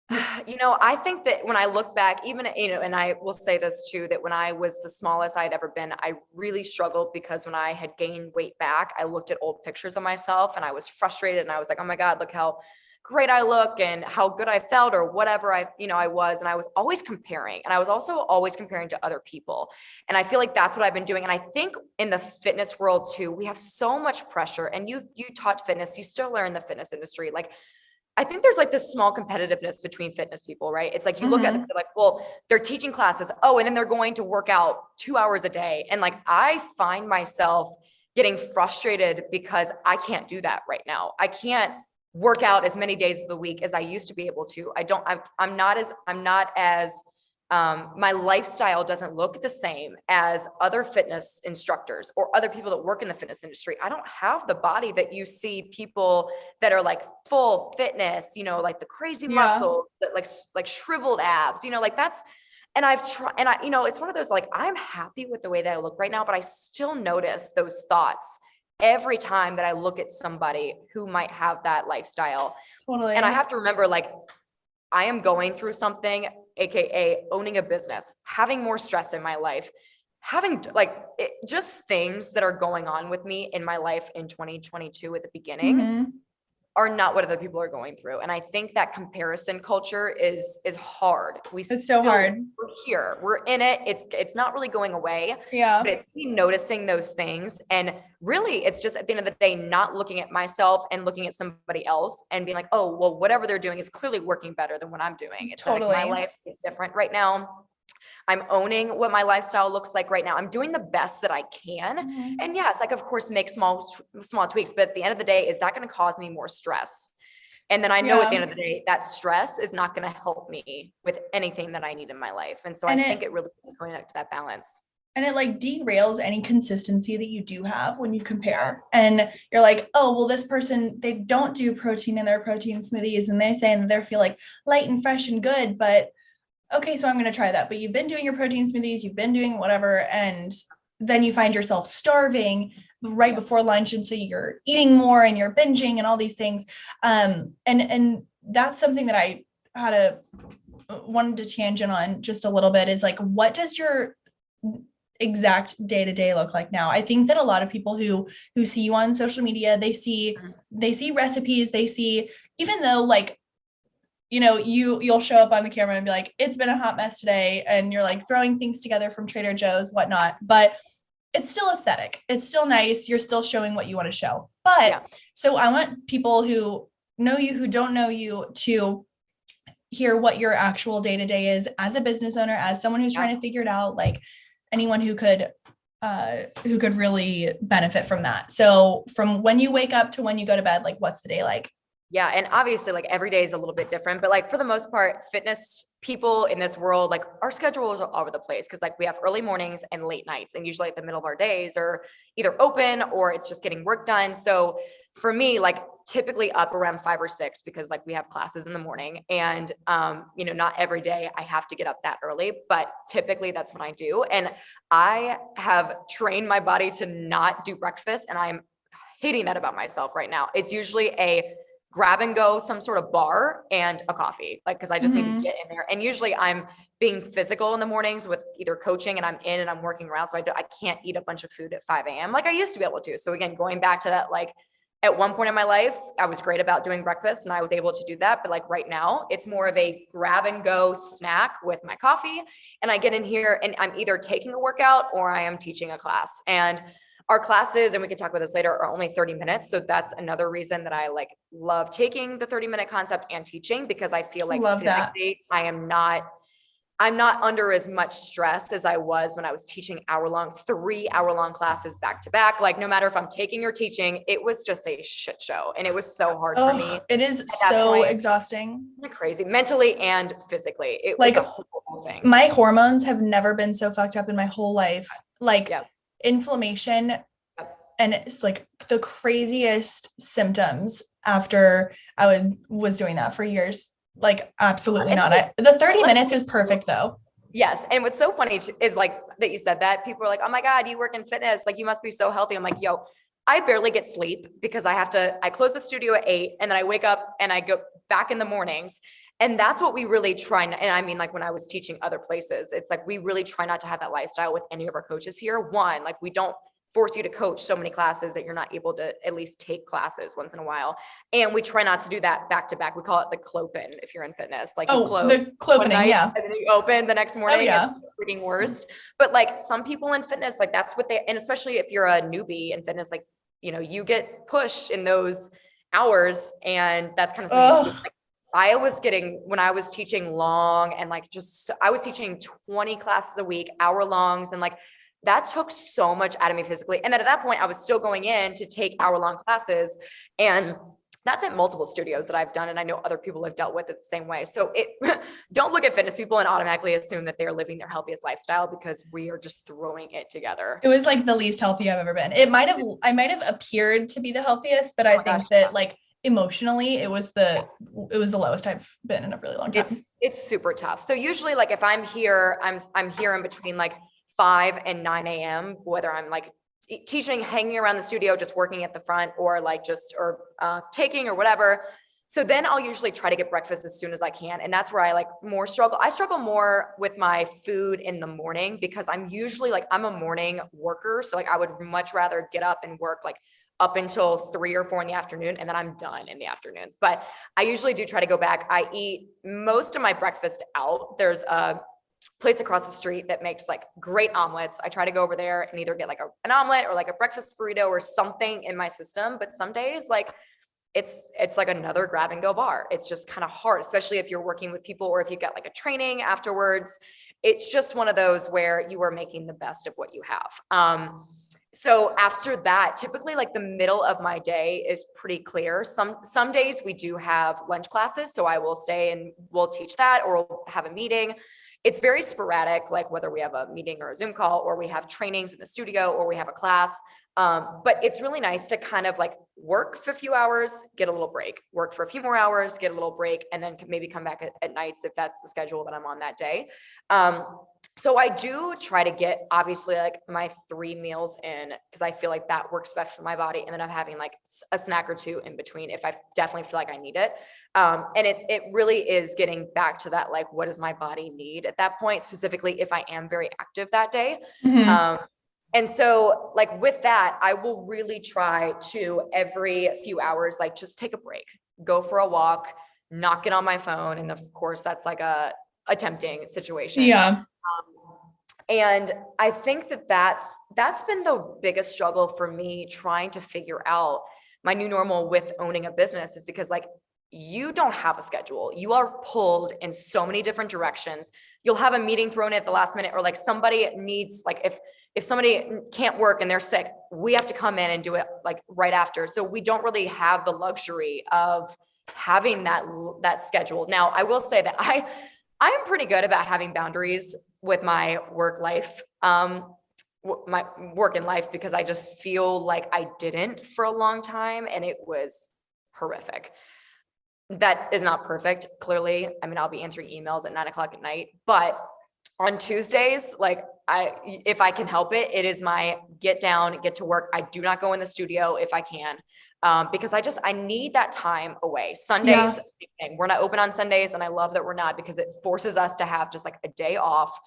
I think that when I look back, even, and I will say this too, that when I was the smallest I'd ever been, I really struggled because when I had gained weight back, I looked at old pictures of myself and I was frustrated, and I was like, oh my God, look how great I look and how good I felt, or whatever I was. And I was always comparing, and I was also always comparing to other people. And I feel like that's what I've been doing. And I think in the fitness world too, we have so much pressure, and you taught fitness, you still learn the fitness industry. Like, I think there's like this small competitiveness between fitness people, right? It's like, you look at them, they're like, well, they're teaching classes. Oh, and then they're going to work out 2 hours a day. And like, I find myself getting frustrated because I can't do that right now. I can't work out as many days of the week as I used to be able to. My lifestyle doesn't look the same as other fitness instructors or other people that work in the fitness industry. I don't have the body that you see people that are like full fitness, like the crazy muscles, that like shriveled abs, like that's, and I've tried, and it's one of those, like, I'm happy with the way that I look right now, but I still notice those thoughts every time that I look at somebody who might have that lifestyle. Totally. And I have to remember, like, I am going through something, AKA owning a business, having more stress in my life, having just things that are going on with me in my life in 2022 at the beginning Mm-hmm. are not what other people are going through. And I think that comparison culture is hard. It's so hard. We're here, we're in it. It's not really going away. Yeah. But it's me noticing those things. And really it's just at the end of the day, not looking at myself and looking at somebody else and being like, oh, well, whatever they're doing is clearly working better than what I'm doing. It's Totally. like my life is different right now. I'm owning what my lifestyle looks like right now. I'm doing the best that I can. Mm-hmm. And yes, of course, make small tweaks, but at the end of the day, is that going to cause me more stress? And then I know at the end of the day, that stress is not going to help me with anything that I need in my life. And so I think it really is going back to that balance. And it derails any consistency that you do have when you compare. And you're like, oh, well, this person, they don't do protein in their protein smoothies. And they say that they feel light and fresh and good, but okay, so I'm going to try that. But you've been doing your protein smoothies, you've been doing whatever. And then you find yourself starving right before lunch. And so you're eating more and you're binging and all these things. And that's something that I wanted to tangent on just a little bit is what does your exact day-to-day look like now? I think that a lot of people who see you on social media, they see recipes, they see, even though you'll show up on the camera and be like, it's been a hot mess today. And you're throwing things together from Trader Joe's, whatnot, but it's still aesthetic. It's still nice. You're still showing what you want to show. But so I want people who know you, who don't know you, to hear what your actual day-to-day is as a business owner, as someone who's trying to figure it out, anyone who could really benefit from that. So from when you wake up to when you go to bed, what's the day like? Yeah. And obviously every day is a little bit different, but for the most part, fitness people in this world, our schedules are all over the place. Cause we have early mornings and late nights, and usually at the middle of our days are either open or it's just getting work done. So for me, typically up around 5 or 6, because we have classes in the morning, and, not every day I have to get up that early, but typically that's what I do. And I have trained my body to not do breakfast, and I'm hating that about myself right now. It's usually a grab and go, some sort of bar and a coffee, cause I just need to get in there. And usually I'm being physical in the mornings with either coaching, and I'm in and I'm working around. So I can't eat a bunch of food at 5 a.m. like I used to be able to. So again, going back to that, at one point in my life, I was great about doing breakfast and I was able to do that. But right now it's more of a grab and go snack with my coffee. And I get in here and I'm either taking a workout or I am teaching a class. And our classes, and we can talk about this later, are only 30 minutes. So that's another reason that I love taking the 30-minute concept and teaching, because I feel physically I'm not under as much stress as I was when I was teaching 3-hour-long classes back to back. No matter if I'm taking or teaching, it was just a shit show. And it was so hard for me. It is so exhausting. Crazy, mentally and physically. It was a whole thing. My hormones have never been so fucked up in my whole life. Inflammation, and it's the craziest symptoms after I was doing that for years. Absolutely not. The 30 minutes is perfect though. Yes. And what's so funny is that you said that. People are like, oh my God, you work in fitness, you must be so healthy. I'm like, yo, I barely get sleep because I close the studio at 8 and then I wake up and I go back in the mornings. And that's what we really try. And I mean, when I was teaching other places, it's we really try not to have that lifestyle with any of our coaches here. One, we don't force you to coach so many classes that you're not able to at least take classes once in a while. And we try not to do that back to back. We call it the clopen if you're in fitness. You close the clopening, and then you open the next morning. It's freaking worst. But some people in fitness, that's what and especially if you're a newbie in fitness, you get pushed in those hours, and that's kind of something I was getting when I was teaching long and I was teaching 20 classes a week, hour longs. And that took so much out of me physically. And then at that point I was still going in to take hour-long classes, and that's at multiple studios that I've done. And I know other people have dealt with it the same way. So don't look at fitness people and automatically assume that they're living their healthiest lifestyle, because we are just throwing it together. It was the least healthy I've ever been. I might have appeared to be the healthiest, but I think that emotionally it was the lowest I've been in a really long time. It's super tough. So usually if I'm here, I'm here in between 5 and 9 a.m., whether I'm teaching, hanging around the studio, just working at the front, or taking or whatever. So then I'll usually try to get breakfast as soon as I can. And that's where I like more struggle. I struggle more with my food in the morning because I'm usually like, I'm a morning worker. So like I would much rather get up and work like up until 3 or 4 in the afternoon, and then I'm done in the afternoons. But I usually do try to go back. I eat most of my breakfast out. There's a place across the street that makes like great omelets. I try to go over there and either get like an omelet or like a breakfast burrito or something in my system. But some days like it's like another grab and go bar. It's just kind of hard, especially if you're working with people or if you get like a training afterwards. It's just one of those where you are making the best of what you have. So after that, typically like the middle of my day is pretty clear. Some days we do have lunch classes. So I will stay and we'll teach that or we'll have a meeting. It's very sporadic, like whether we have a meeting or a Zoom call, or we have trainings in the studio, or we have a class. But it's really nice to kind of like work for a few hours, get a little break, work for a few more hours, get a little break, and then maybe come back at nights if that's the schedule that I'm on that day. So I do try to get obviously like my 3 meals in because I feel like that works best for my body. And then I'm having like a snack or 2 in between if I definitely feel like I need it. And it really is getting back to that, like, what does my body need at that point, specifically if I am very active that day. And so like with that, I will really try to every few hours, like just take a break, go for a walk, not get on my phone. And of course that's like a tempting situation. Yeah. And I think that's been the biggest struggle for me trying to figure out my new normal with owning a business is because like you don't have a schedule. You are pulled in so many different directions. You'll have a meeting thrown in at the last minute, or like somebody needs, like if somebody can't work and they're sick, we have to come in and do it like right after. So we don't really have the luxury of having that schedule. Now, I will say that I'm pretty good about having boundaries with my work life, my work in life, because I just feel like I didn't for a long time and it was horrific. That is not perfect, clearly. I mean, I'll be answering emails at 9:00 at night, but on Tuesdays, like if I can help it, it is my get down, get to work. I do not go in the studio if I can, because I need that time away. Sundays, same thing. We're not open on Sundays, and I love that we're not because it forces us to have just like a day off.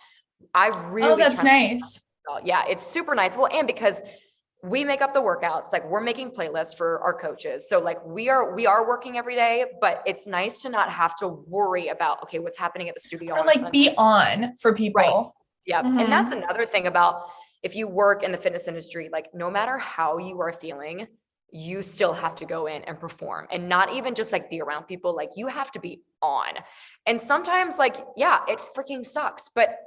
I really, that's nice. Yeah, it's super nice. Well, and because we make up the workouts, like we're making playlists for our coaches. So like we are working every day, but it's nice to not have to worry about, okay, what's happening at the studio. Or like be on for people. Right. Yeah. And that's another thing about if you work in the fitness industry, like no matter how you are feeling, you still have to go in and perform and not even just like be around people. Like you have to be on. And sometimes like, yeah, it freaking sucks, but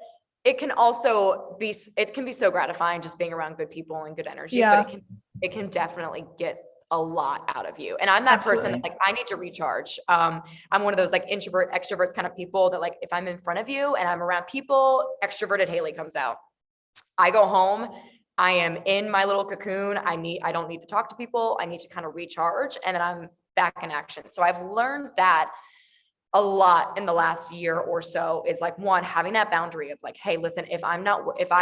it can also be, it can be so gratifying just being around good people and good energy, but it can definitely get a lot out of you. And I'm that person that like, I need to recharge. I'm one of those like introvert, extroverts kind of people that like, if I'm in front of you and I'm around people, extroverted Hayley comes out. I go home, I am in my little cocoon. I don't need to talk to people. I need to kind of recharge and then I'm back in action. So I've learned that a lot in the last year or so is like one, having that boundary of like, hey, listen, if I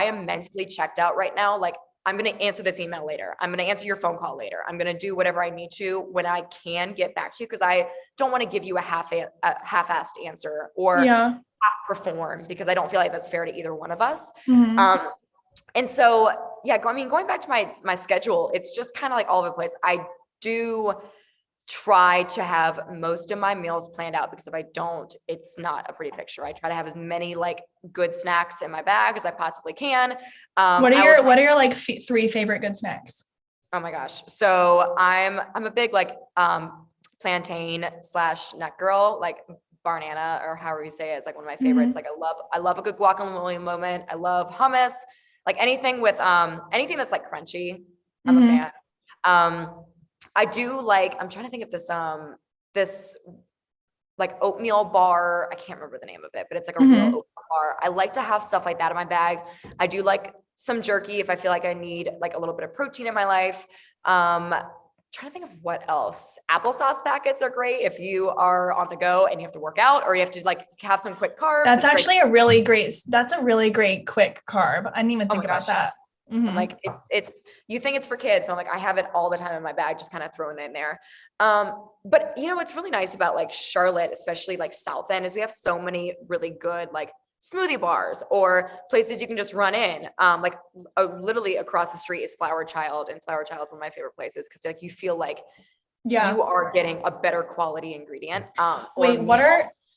am mentally checked out right now, like I'm going to answer this email later. I'm going to answer your phone call later. I'm going to do whatever I need to when I can get back to you. Cause I don't want to give you a half-assed answer or half perform because I don't feel like that's fair to either one of us. And so, yeah, I mean, going back to my schedule, it's just kind of like all over the place. I do try to have most of my meals planned out because if I don't, it's not a pretty picture. I try to have as many like good snacks in my bag as I possibly can. What are your like 3 favorite good snacks? Oh my gosh. So I'm a big like plantain / nut girl, like banana or however you say it. It's like one of my favorites. Like I love a good guacamole moment. I love hummus, like anything with anything that's like crunchy. I'm a fan. I do like, I'm trying to think of this like oatmeal bar. I can't remember the name of it, but it's like a real oatmeal bar. I like to have stuff like that in my bag. I do like some jerky if I feel like I need like a little bit of protein in my life. Trying to think of what else. Applesauce packets are great if you are on the go and you have to work out or you have to like have some quick carbs. That's actually a really great quick carb. I didn't even think about that. I'm like, it's, you think it's for kids, but I'm like, I have it all the time in my bag, just kind of throwing it in there. But you know, what's really nice about like Charlotte, especially like South End, is we have so many really good, like smoothie bars or places you can just run in. Like literally across the street is Flower Child, and Flower Child's one of my favorite places. Cause like, you feel like you are getting a better quality ingredient. Wait,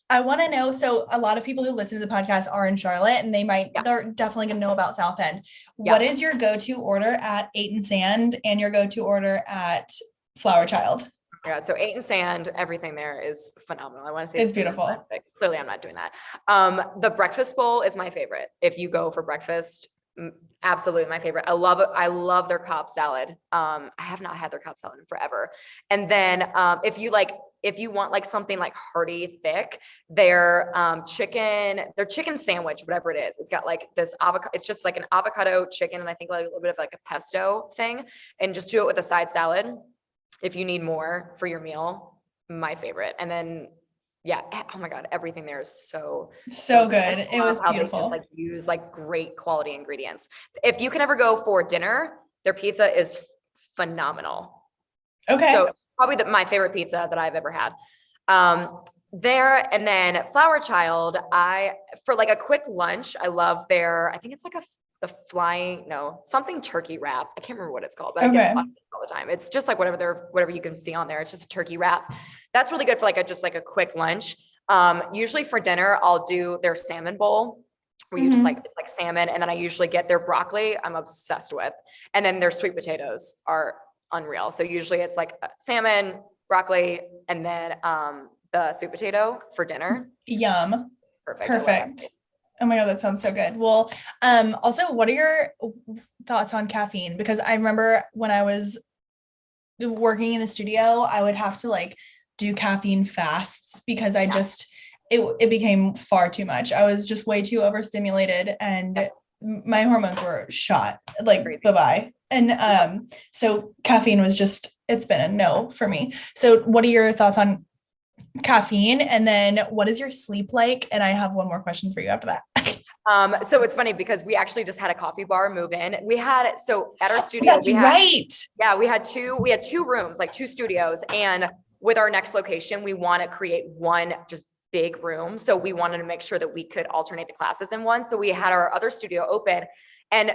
I want to know. So a lot of people who listen to the podcast are in Charlotte, and they're definitely going to know about South End. What is your go-to order at 8 and Sand and your go-to order at Flower Child? Yeah, so 8 and Sand, everything there is phenomenal. I want to say it's beautiful. Clearly, I'm not doing that. The breakfast bowl is my favorite. If you go for breakfast, absolutely my favorite. I love it. I love their Cobb salad. I have not had their Cobb salad in forever. And then if you want like something like hearty, thick, their chicken sandwich, whatever it is, it's got like this avocado. It's just like an avocado chicken, and I think like a little bit of like a pesto thing, and just do it with a side salad. If you need more for your meal, my favorite. And then, yeah, oh my God, everything there is so good. It was beautiful. Just like use like great quality ingredients. If you can ever go for dinner, their pizza is phenomenal. Okay. So probably my favorite pizza that I've ever had. There, and then Flower Child, for like a quick lunch, I love I think it's like something turkey wrap. I can't remember what it's called, but I get it all the time. It's just like whatever you can see on there. It's just a turkey wrap. That's really good for like just like a quick lunch. Usually for dinner, I'll do their salmon bowl, where you just like salmon. And then I usually get their broccoli. I'm obsessed with. And then their sweet potatoes are unreal. So usually it's like salmon, broccoli, and then the sweet potato for dinner. Yum. Perfect. Oh my God, that sounds so good. Well, also, what are your thoughts on caffeine? Because I remember when I was working in the studio, I would have to like do caffeine fasts because it became far too much. I was just way too overstimulated, and my hormones were shot, like bye-bye. And so caffeine was it's been a no for me. So what are your thoughts on caffeine? And then what is your sleep like? And I have one more question for you after that. So it's funny because we actually just had a coffee bar move in. So at our studio, we had two rooms, like two studios. And with our next location, we want to create one just big room. So we wanted to make sure that we could alternate the classes in one. So we had our other studio open, and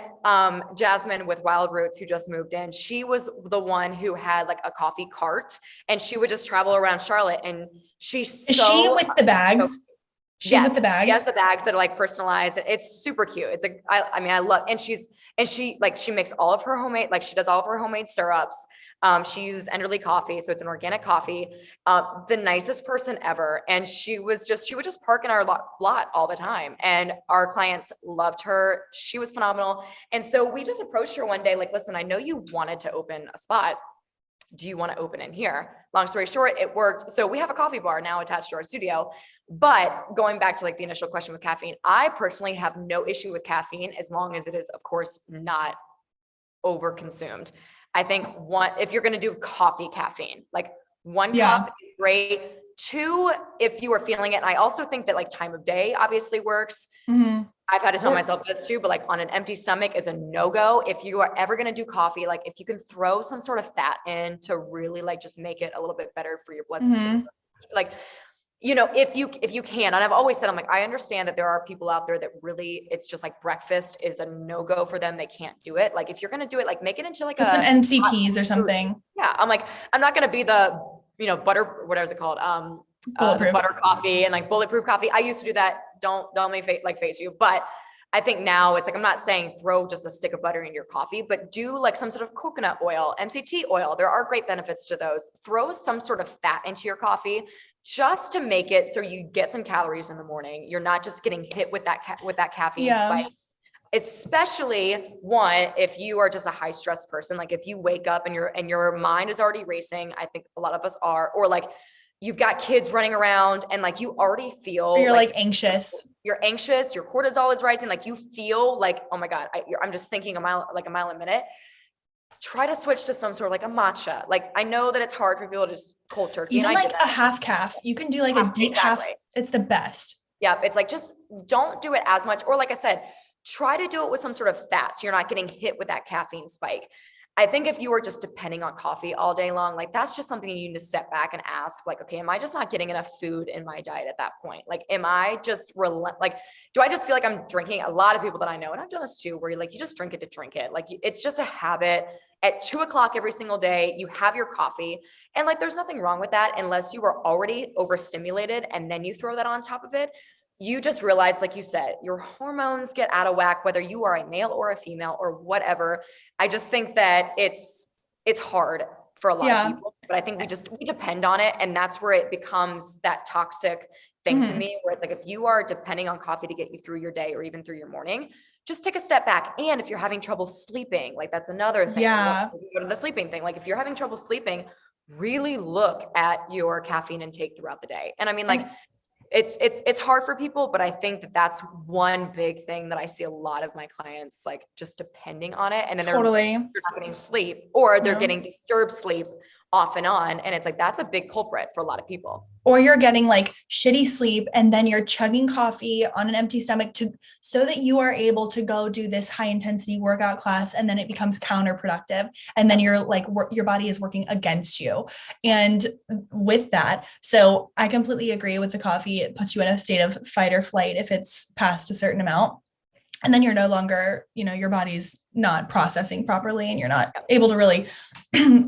Jasmine with Wild Roots, who just moved in, she was the one who had like a coffee cart, and she would just travel around Charlotte. And is she with the bags? She's with the bags. She has the bags that are like personalized. It's super cute. I love, and she makes all of her homemade, like she does all of her homemade syrups. She uses Enderley coffee. So it's an organic coffee, the nicest person ever. And she would just park in our lot all the time. And our clients loved her. She was phenomenal. And so we just approached her one day, like, listen, I know you wanted to open a spot. Do you want to open in here? Long story short, it worked. So we have a coffee bar now attached to our studio. But going back to like the initial question with caffeine, I personally have no issue with caffeine as long as it is, of course, not over consumed. I think if you're going to do coffee caffeine, like one cup is great. Two, if you are feeling it. And I also think that like time of day obviously works. Mm-hmm. I've had to tell myself this too, but like on an empty stomach is a no-go. If you are ever going to do coffee, like if you can throw some sort of fat in to really like just make it a little bit better for your blood system, like, you know, if you can. And I've always said, I'm like, I understand that there are people out there that really, it's just like breakfast is a no-go for them. They can't do it. Like if you're going to do it, like make it into like some NCTs or something. Yeah. I'm like, I'm not going to be the, butter, whatever is it called? The butter coffee and like bulletproof coffee. I used to do that. Don't let me face you. But I think now it's like, I'm not saying throw just a stick of butter in your coffee, but do like some sort of coconut oil, MCT oil. There are great benefits to those. Throw some sort of fat into your coffee just to make it so you get some calories in the morning. You're not just getting hit with that caffeine spike. Especially if you are just a high stress person, like if you wake up and your mind is already racing, I think a lot of us are, or like you've got kids running around and like you already feel or you're like anxious. You're anxious, your cortisol is rising, like you feel like, oh my God, I'm just thinking a mile a minute. Try to switch to some sort of like a matcha. Like I know that it's hard for people to just cold turkey. Even like a half calf. You can do like a deep half. It's the best. Yeah. It's like, just don't do it as much. Or like I said, try to do it with some sort of fat, so you're not getting hit with that caffeine spike. I think if you are just depending on coffee all day long, like that's just something you need to step back and ask, like, okay, am I just not getting enough food in my diet at that point? Like, am I just like, do I just feel like I'm drinking? A lot of people that I know, and I've done this too, where you're like, you just drink it to drink it. Like, it's just a habit. At 2:00 every single day, you have your coffee, and like, there's nothing wrong with that unless you were already overstimulated and then you throw that on top of it. You just realize, like you said, your hormones get out of whack, whether you are a male or a female or whatever. I just think that it's hard for a lot of people, but I think we depend on it. And that's where it becomes that toxic thing to me, where it's like, if you are depending on coffee to get you through your day or even through your morning, just take a step back. And if you're having trouble sleeping, like that's another thing. Yeah. Go to the sleeping thing. Like, if you're having trouble sleeping, really look at your caffeine intake throughout the day. And I mean, like, it's hard for people, but I think that that's one big thing that I see a lot of my clients, like, just depending on it. And then they're not getting sleep, or they're getting disturbed sleep off and on. And it's like, that's a big culprit for a lot of people. Or you're getting like shitty sleep and then you're chugging coffee on an empty stomach so that you are able to go do this high intensity workout class. And then it becomes counterproductive. And then you're like, your body is working against you. And with that, so I completely agree with the coffee. It puts you in a state of fight or flight if it's past a certain amount. And then you're no longer, your body's not processing properly and you're not able to really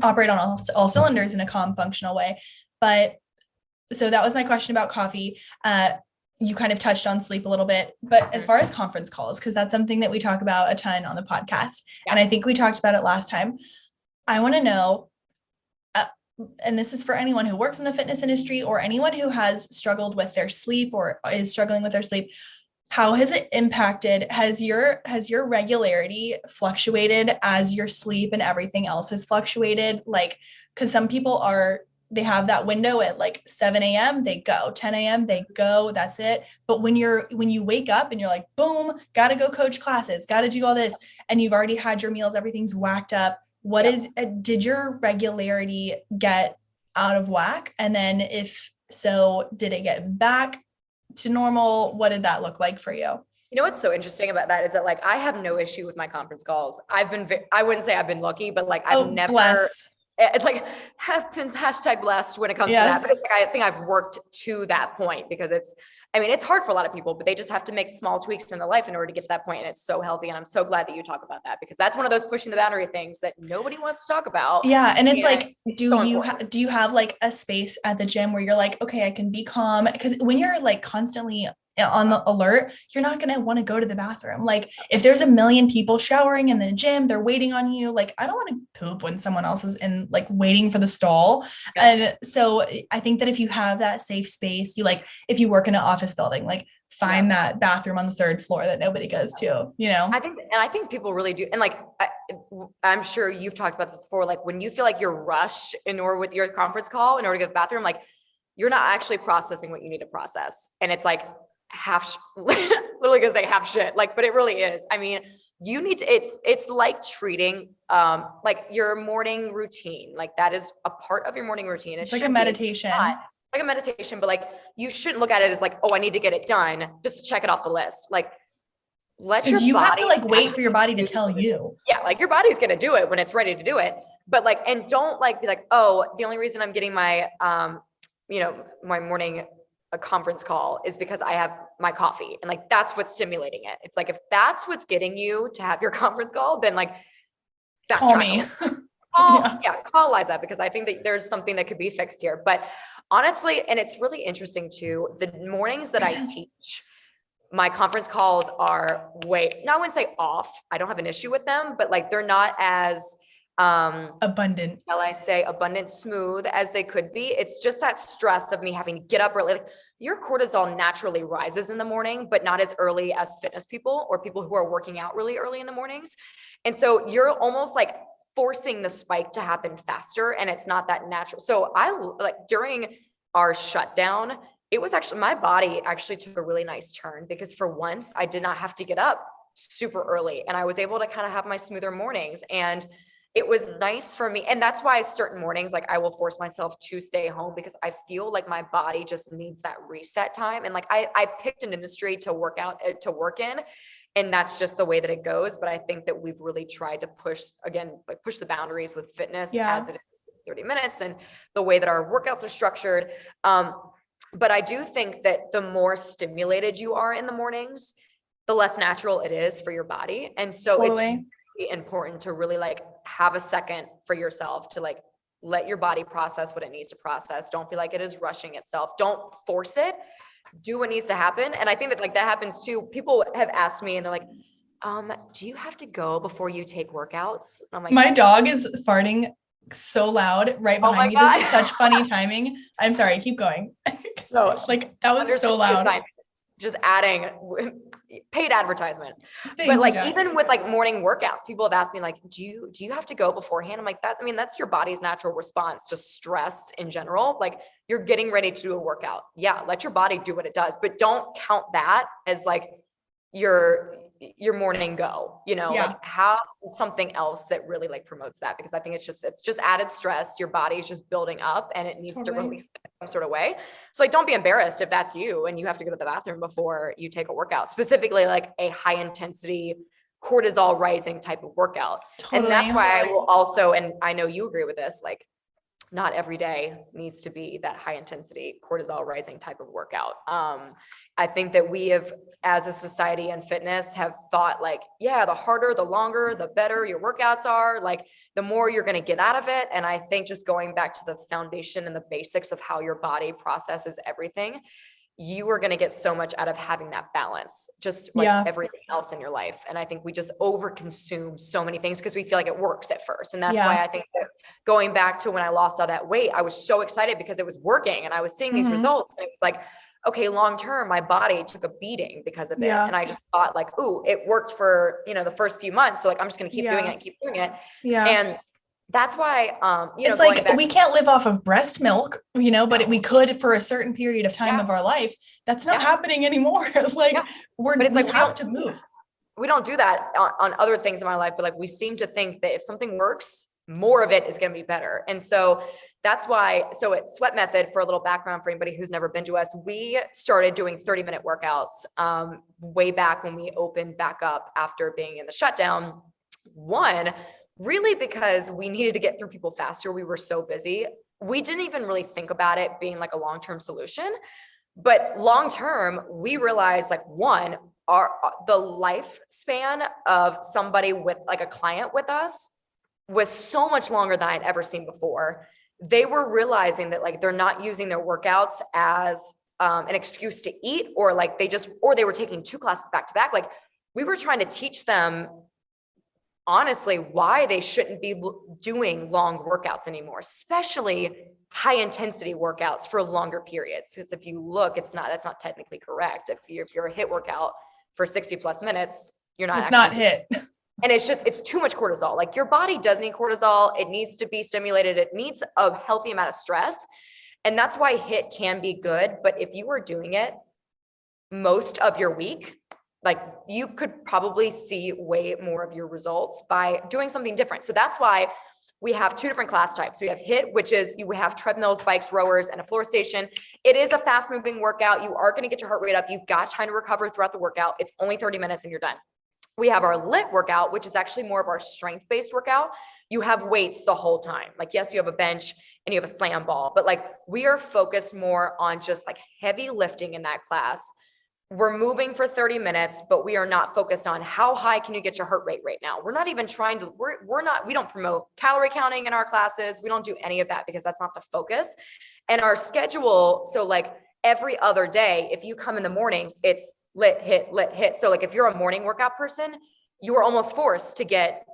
operate on all cylinders in a calm, functional way. But so that was my question about coffee. You kind of touched on sleep a little bit, but as far as conference calls, because that's something that we talk about a ton on the podcast. And I think we talked about it last time. I want to know, and this is for anyone who works in the fitness industry or anyone who has struggled with their sleep or is struggling with their sleep. How has it impacted? Has your regularity fluctuated as your sleep and everything else has fluctuated? Like, because some people they have that window at like 7 a.m. they go, 10 a.m. they go, that's it. But when you wake up and you're like, boom, got to go coach classes, got to do all this, and you've already had your meals, everything's whacked up. Did your regularity get out of whack? And then if so, did it get back to normal? What did that look like for you? You know, what's so interesting about that is that, like, I have no issue with my conference calls. I wouldn't say I've been lucky, but like, I've never, bless. It's like, have been #blessed when it comes to that. But it's like, I think I've worked to that point, because it's hard for a lot of people, but they just have to make small tweaks in their life in order to get to that point. And it's so healthy. And I'm so glad that you talk about that, because that's one of those pushing the boundary things that nobody wants to talk about. Yeah. And it's like, do you have like a space at the gym where you're like, okay, I can be calm? Because when you're like constantly on the alert, you're not going to want to go to the bathroom. Like, if there's a million people showering in the gym, they're waiting on you. Like, I don't want to poop when someone else is in, like, waiting for the stall. Yeah. And so I think that if you have that safe space, if you work in an office building, like, find that bathroom on the 3rd floor that nobody goes to, I think people really do. And like, I'm sure you've talked about this before, like, when you feel like you're rushed with your conference call in order to go to the bathroom, like, you're not actually processing what you need to process. And it's like, literally gonna say half shit, like, but it really is. I mean, you need to, it's like treating, like, your morning routine. Like, that is a part of your morning routine. It's like a meditation. It's like a meditation, but like, you shouldn't look at it as like, oh, I need to get it done just to check it off the list. Like, you have to like wait for your body to tell you. Yeah. Like, your body's going to do it when it's ready to do it. But like, and don't like be like, oh, the only reason I'm getting my, my morning a conference call is because I have my coffee, and like, that's what's stimulating it. It's like, if that's what's getting you to have your conference call, then like, call me. Call Liza, because I think that there's something that could be fixed here. But honestly, and it's really interesting too, the mornings that I teach, my conference calls are I wouldn't say off. I don't have an issue with them, but like, they're not as abundant, smooth as they could be. It's just that stress of me having to get up early. Like, your cortisol naturally rises in the morning, but not as early as fitness people or people who are working out really early in the mornings. And so you're almost like forcing the spike to happen faster, and it's not that natural. So I like, during our shutdown, it was actually, my body actually took a really nice turn, because for once I did not have to get up super early, and I was able to kind of have my smoother mornings, and it was nice for me. And that's why certain mornings, like, I will force myself to stay home, because I feel like my body just needs that reset time. And like, I picked an industry to work in, And that's just the way that it goes. But I think that we've really tried to push the boundaries with fitness as it is 30 minutes and the way that our workouts are structured. But I do think that the more stimulated you are in the mornings, the less natural it is for your body. And so it's really important to really like have a second for yourself to like let your body process what it needs to process. Don't feel like it is rushing itself. Don't force it. Do what needs to happen. And I think that like that happens too. People have asked me and they're like, do you have to go before you take workouts? And I'm like, my dog is farting so loud right behind me. God. This is such funny timing. I'm sorry, keep going. No, like that was so loud. Just adding paid advertisement. Thank but like you, even with like morning workouts, people have asked me like, do you have to go beforehand? I'm like, that's your body's natural response to stress in general. Like you're getting ready to do a workout. Yeah, let your body do what it does, but don't count that as like your morning go, like have something else that really like promotes that, because I think it's just added stress. Your body is just building up and it needs to release it in some sort of way. So like, don't be embarrassed if that's you and you have to go to the bathroom before you take a workout, specifically like a high intensity cortisol rising type of workout. And that's why I will also, and I know you agree with this, like not every day needs to be that high intensity cortisol rising type of workout. I think that we have, as a society and fitness, have thought like, yeah, the harder, the longer, the better your workouts are, like the more you're going to get out of it. And I think just going back to the foundation and the basics of how your body processes everything, you are going to get so much out of having that balance, just like everything else in your life. And I think we just overconsume so many things because we feel like it works at first. And that's why I think that going back to when I lost all that weight, I was so excited because it was working and I was seeing these results. And it was like, okay, long-term, my body took a beating because of it. And I just thought like, ooh, it worked for, the first few months. So like, I'm just going to keep doing it. And that's why, it's like we can't live off of breast milk, but we could for a certain period of time of our life. That's not happening anymore. Like we have to move. We don't do that on other things in my life, but like we seem to think that if something works, more of it is going to be better. And so that's why, so at Sweat Method, for a little background for anybody who's never been to us, we started doing 30-minute workouts way back when we opened back up after being in the shutdown. One, really because we needed to get through people faster. We were so busy. We didn't even really think about it being like a long-term solution, but long-term, we realized like one, the lifespan of somebody with like a client with us was so much longer than I'd ever seen before. They were realizing that like, they're not using their workouts as an excuse to eat, or like they were taking 2 classes back to back. Like we were trying to teach them honestly why they shouldn't be doing long workouts anymore, especially high intensity workouts for longer periods. Because if you look, that's not technically correct. If you're a HIIT workout for 60 plus minutes, it's not HIIT. And it's too much cortisol. Like your body does need cortisol. It needs to be stimulated. It needs a healthy amount of stress. And that's why HIIT can be good. But if you are doing it most of your week, like you could probably see way more of your results by doing something different. So that's why we have 2 different class types. We have HIIT, which is you have treadmills, bikes, rowers, and a floor station. It is a fast moving workout. You are going to get your heart rate up. You've got time to recover throughout the workout. It's only 30 minutes and you're done. We have our lit workout, which is actually more of our strength-based workout. You have weights the whole time. Like, yes, you have a bench and you have a slam ball, but like we are focused more on just like heavy lifting in that class. We're moving for 30 minutes, but we are not focused on how high can you get your heart rate right now. We're not even trying to, we don't promote calorie counting in our classes. We don't do any of that because that's not the focus. And our schedule, so like every other day, if you come in the mornings, it's lit, hit. So like if you're a morning workout person, you are almost forced to get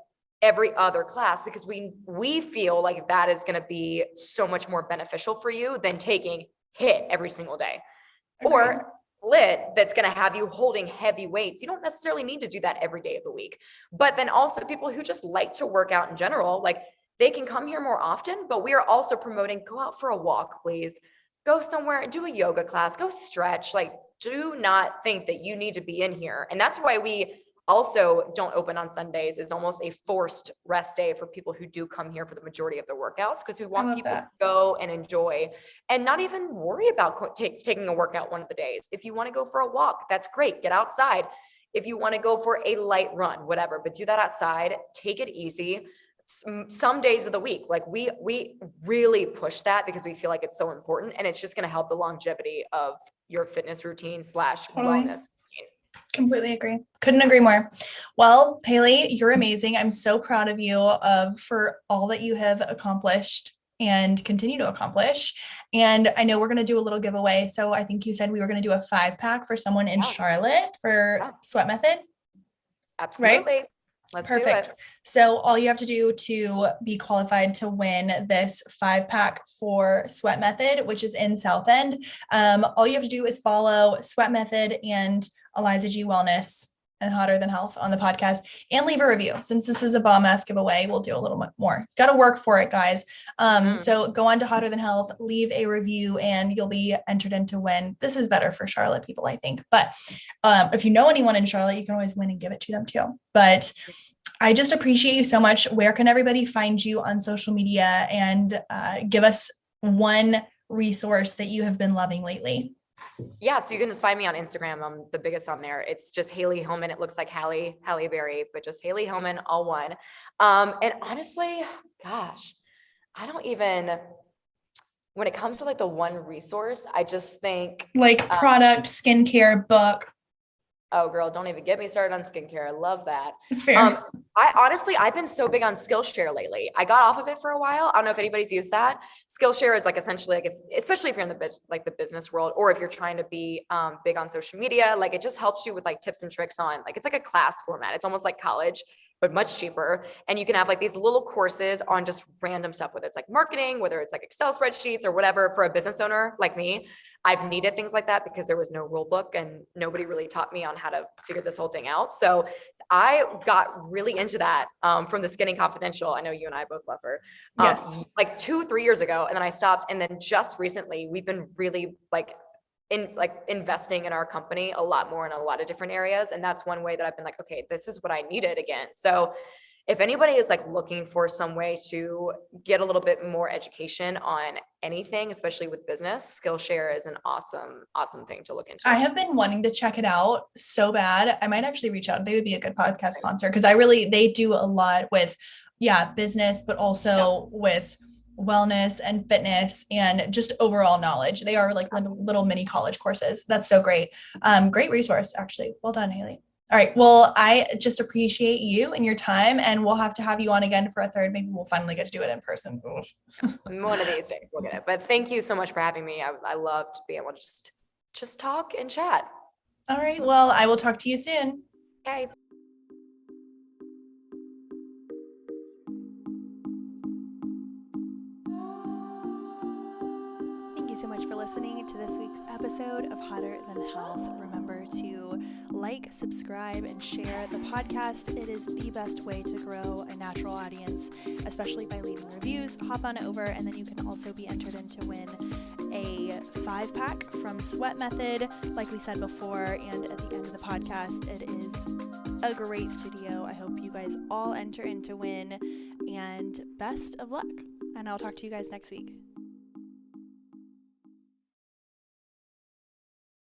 every other class because we feel like that is going to be so much more beneficial for you than taking HIIT every single day. Okay. Or lit that's going to have you holding heavy weights. You don't necessarily need to do that every day of the week. But then also people who just like to work out in general, like they can come here more often, but we are also promoting, go out for a walk, please. Go somewhere and do a yoga class, go stretch. Like, do not think that you need to be in here. And that's why we also don't open on Sundays. Is almost a forced rest day for people who do come here for the majority of their workouts, because we want people to go and enjoy and not even worry about taking a workout one of the days. If you want to go for a walk, that's great. Get outside. if you want to go for a light run, whatever, but do that outside, take it easy. Some days of the week, like we really push that because we feel like it's so important, and it's just going to help the longevity of your fitness routine / wellness routine. Completely agree. Couldn't agree more. Well, Hayley, you're amazing. I'm so proud of you for all that you have accomplished and continue to accomplish. And I know we're going to do a little giveaway. So I think you said we were going to do a 5-pack for someone in Charlotte for Sweat Method. Absolutely. Right? Let's Perfect. do it. So all you have to do to be qualified to win this 5-pack for Sweat Method, which is in South End, all you have to do is follow Sweat Method and Eliza G Wellness and Hotter Than Health on the podcast, and leave a review. Since this is a bomb ass giveaway, we'll do a little bit more. Got to work for it, guys. So go on to Hotter Than Health, leave a review, and you'll be entered in to win. This is better for Charlotte people, I think. But if you know anyone in Charlotte, you can always win and give it to them too. But I just appreciate you so much. Where can everybody find you on social media, and give us one resource that you have been loving lately? Yeah, so you can just find me on Instagram. I'm the biggest on there. It's just Halle Hillman. It looks like Halle Berry, but just Halle Hillman, all one. And honestly, gosh, I don't even, when it comes to like the one resource, I just think like product, skincare, book. Oh girl, don't even get me started on skincare. I love that. Fair. I've been so big on Skillshare lately. I got off of it for a while. I don't know if anybody's used that. Skillshare is like essentially like especially if you're in the business world, or if you're trying to be big on social media, like it just helps you with like tips and tricks on, like, it's like a class format. It's almost like college, but much cheaper. And you can have like these little courses on just random stuff, whether it's like marketing, whether it's like Excel spreadsheets or whatever. For a business owner like me, I've needed things like that because there was no rule book and nobody really taught me on how to figure this whole thing out. So I got really into that from the Skinny Confidential. I know you and I both love her. Yes. Like 2-3 years ago. And then I stopped. And then just recently we've been really investing in our company a lot more in a lot of different areas. And that's one way that I've been like, okay, this is what I needed again. So if anybody is like looking for some way to get a little bit more education on anything, especially with business, Skillshare is an awesome, awesome thing to look into. I have been wanting to check it out so bad. I might actually reach out. They would be a good podcast sponsor because they do a lot with, business, but also with wellness and fitness and just overall knowledge. They are like little mini college courses. That's so great. Great resource, actually. Well done, Hayley. All right. Well, I just appreciate you and your time, and we'll have to have you on again for a third. Maybe we'll finally get to do it in person. One of these days we'll get it. But thank you so much for having me. I loved being able to just talk and chat. All right. Well, I will talk to you soon. Okay. So much for listening to this week's episode of Hotter Than Health. Remember to like, subscribe, and share the podcast. It is the best way to grow a natural audience, especially by leaving reviews. Hop on over, and then you can also be entered in to win a 5-pack from Sweat Method, like we said before. And at the end of the podcast, it is a great studio. I hope you guys all enter in to win, and best of luck. And I'll talk to you guys next week.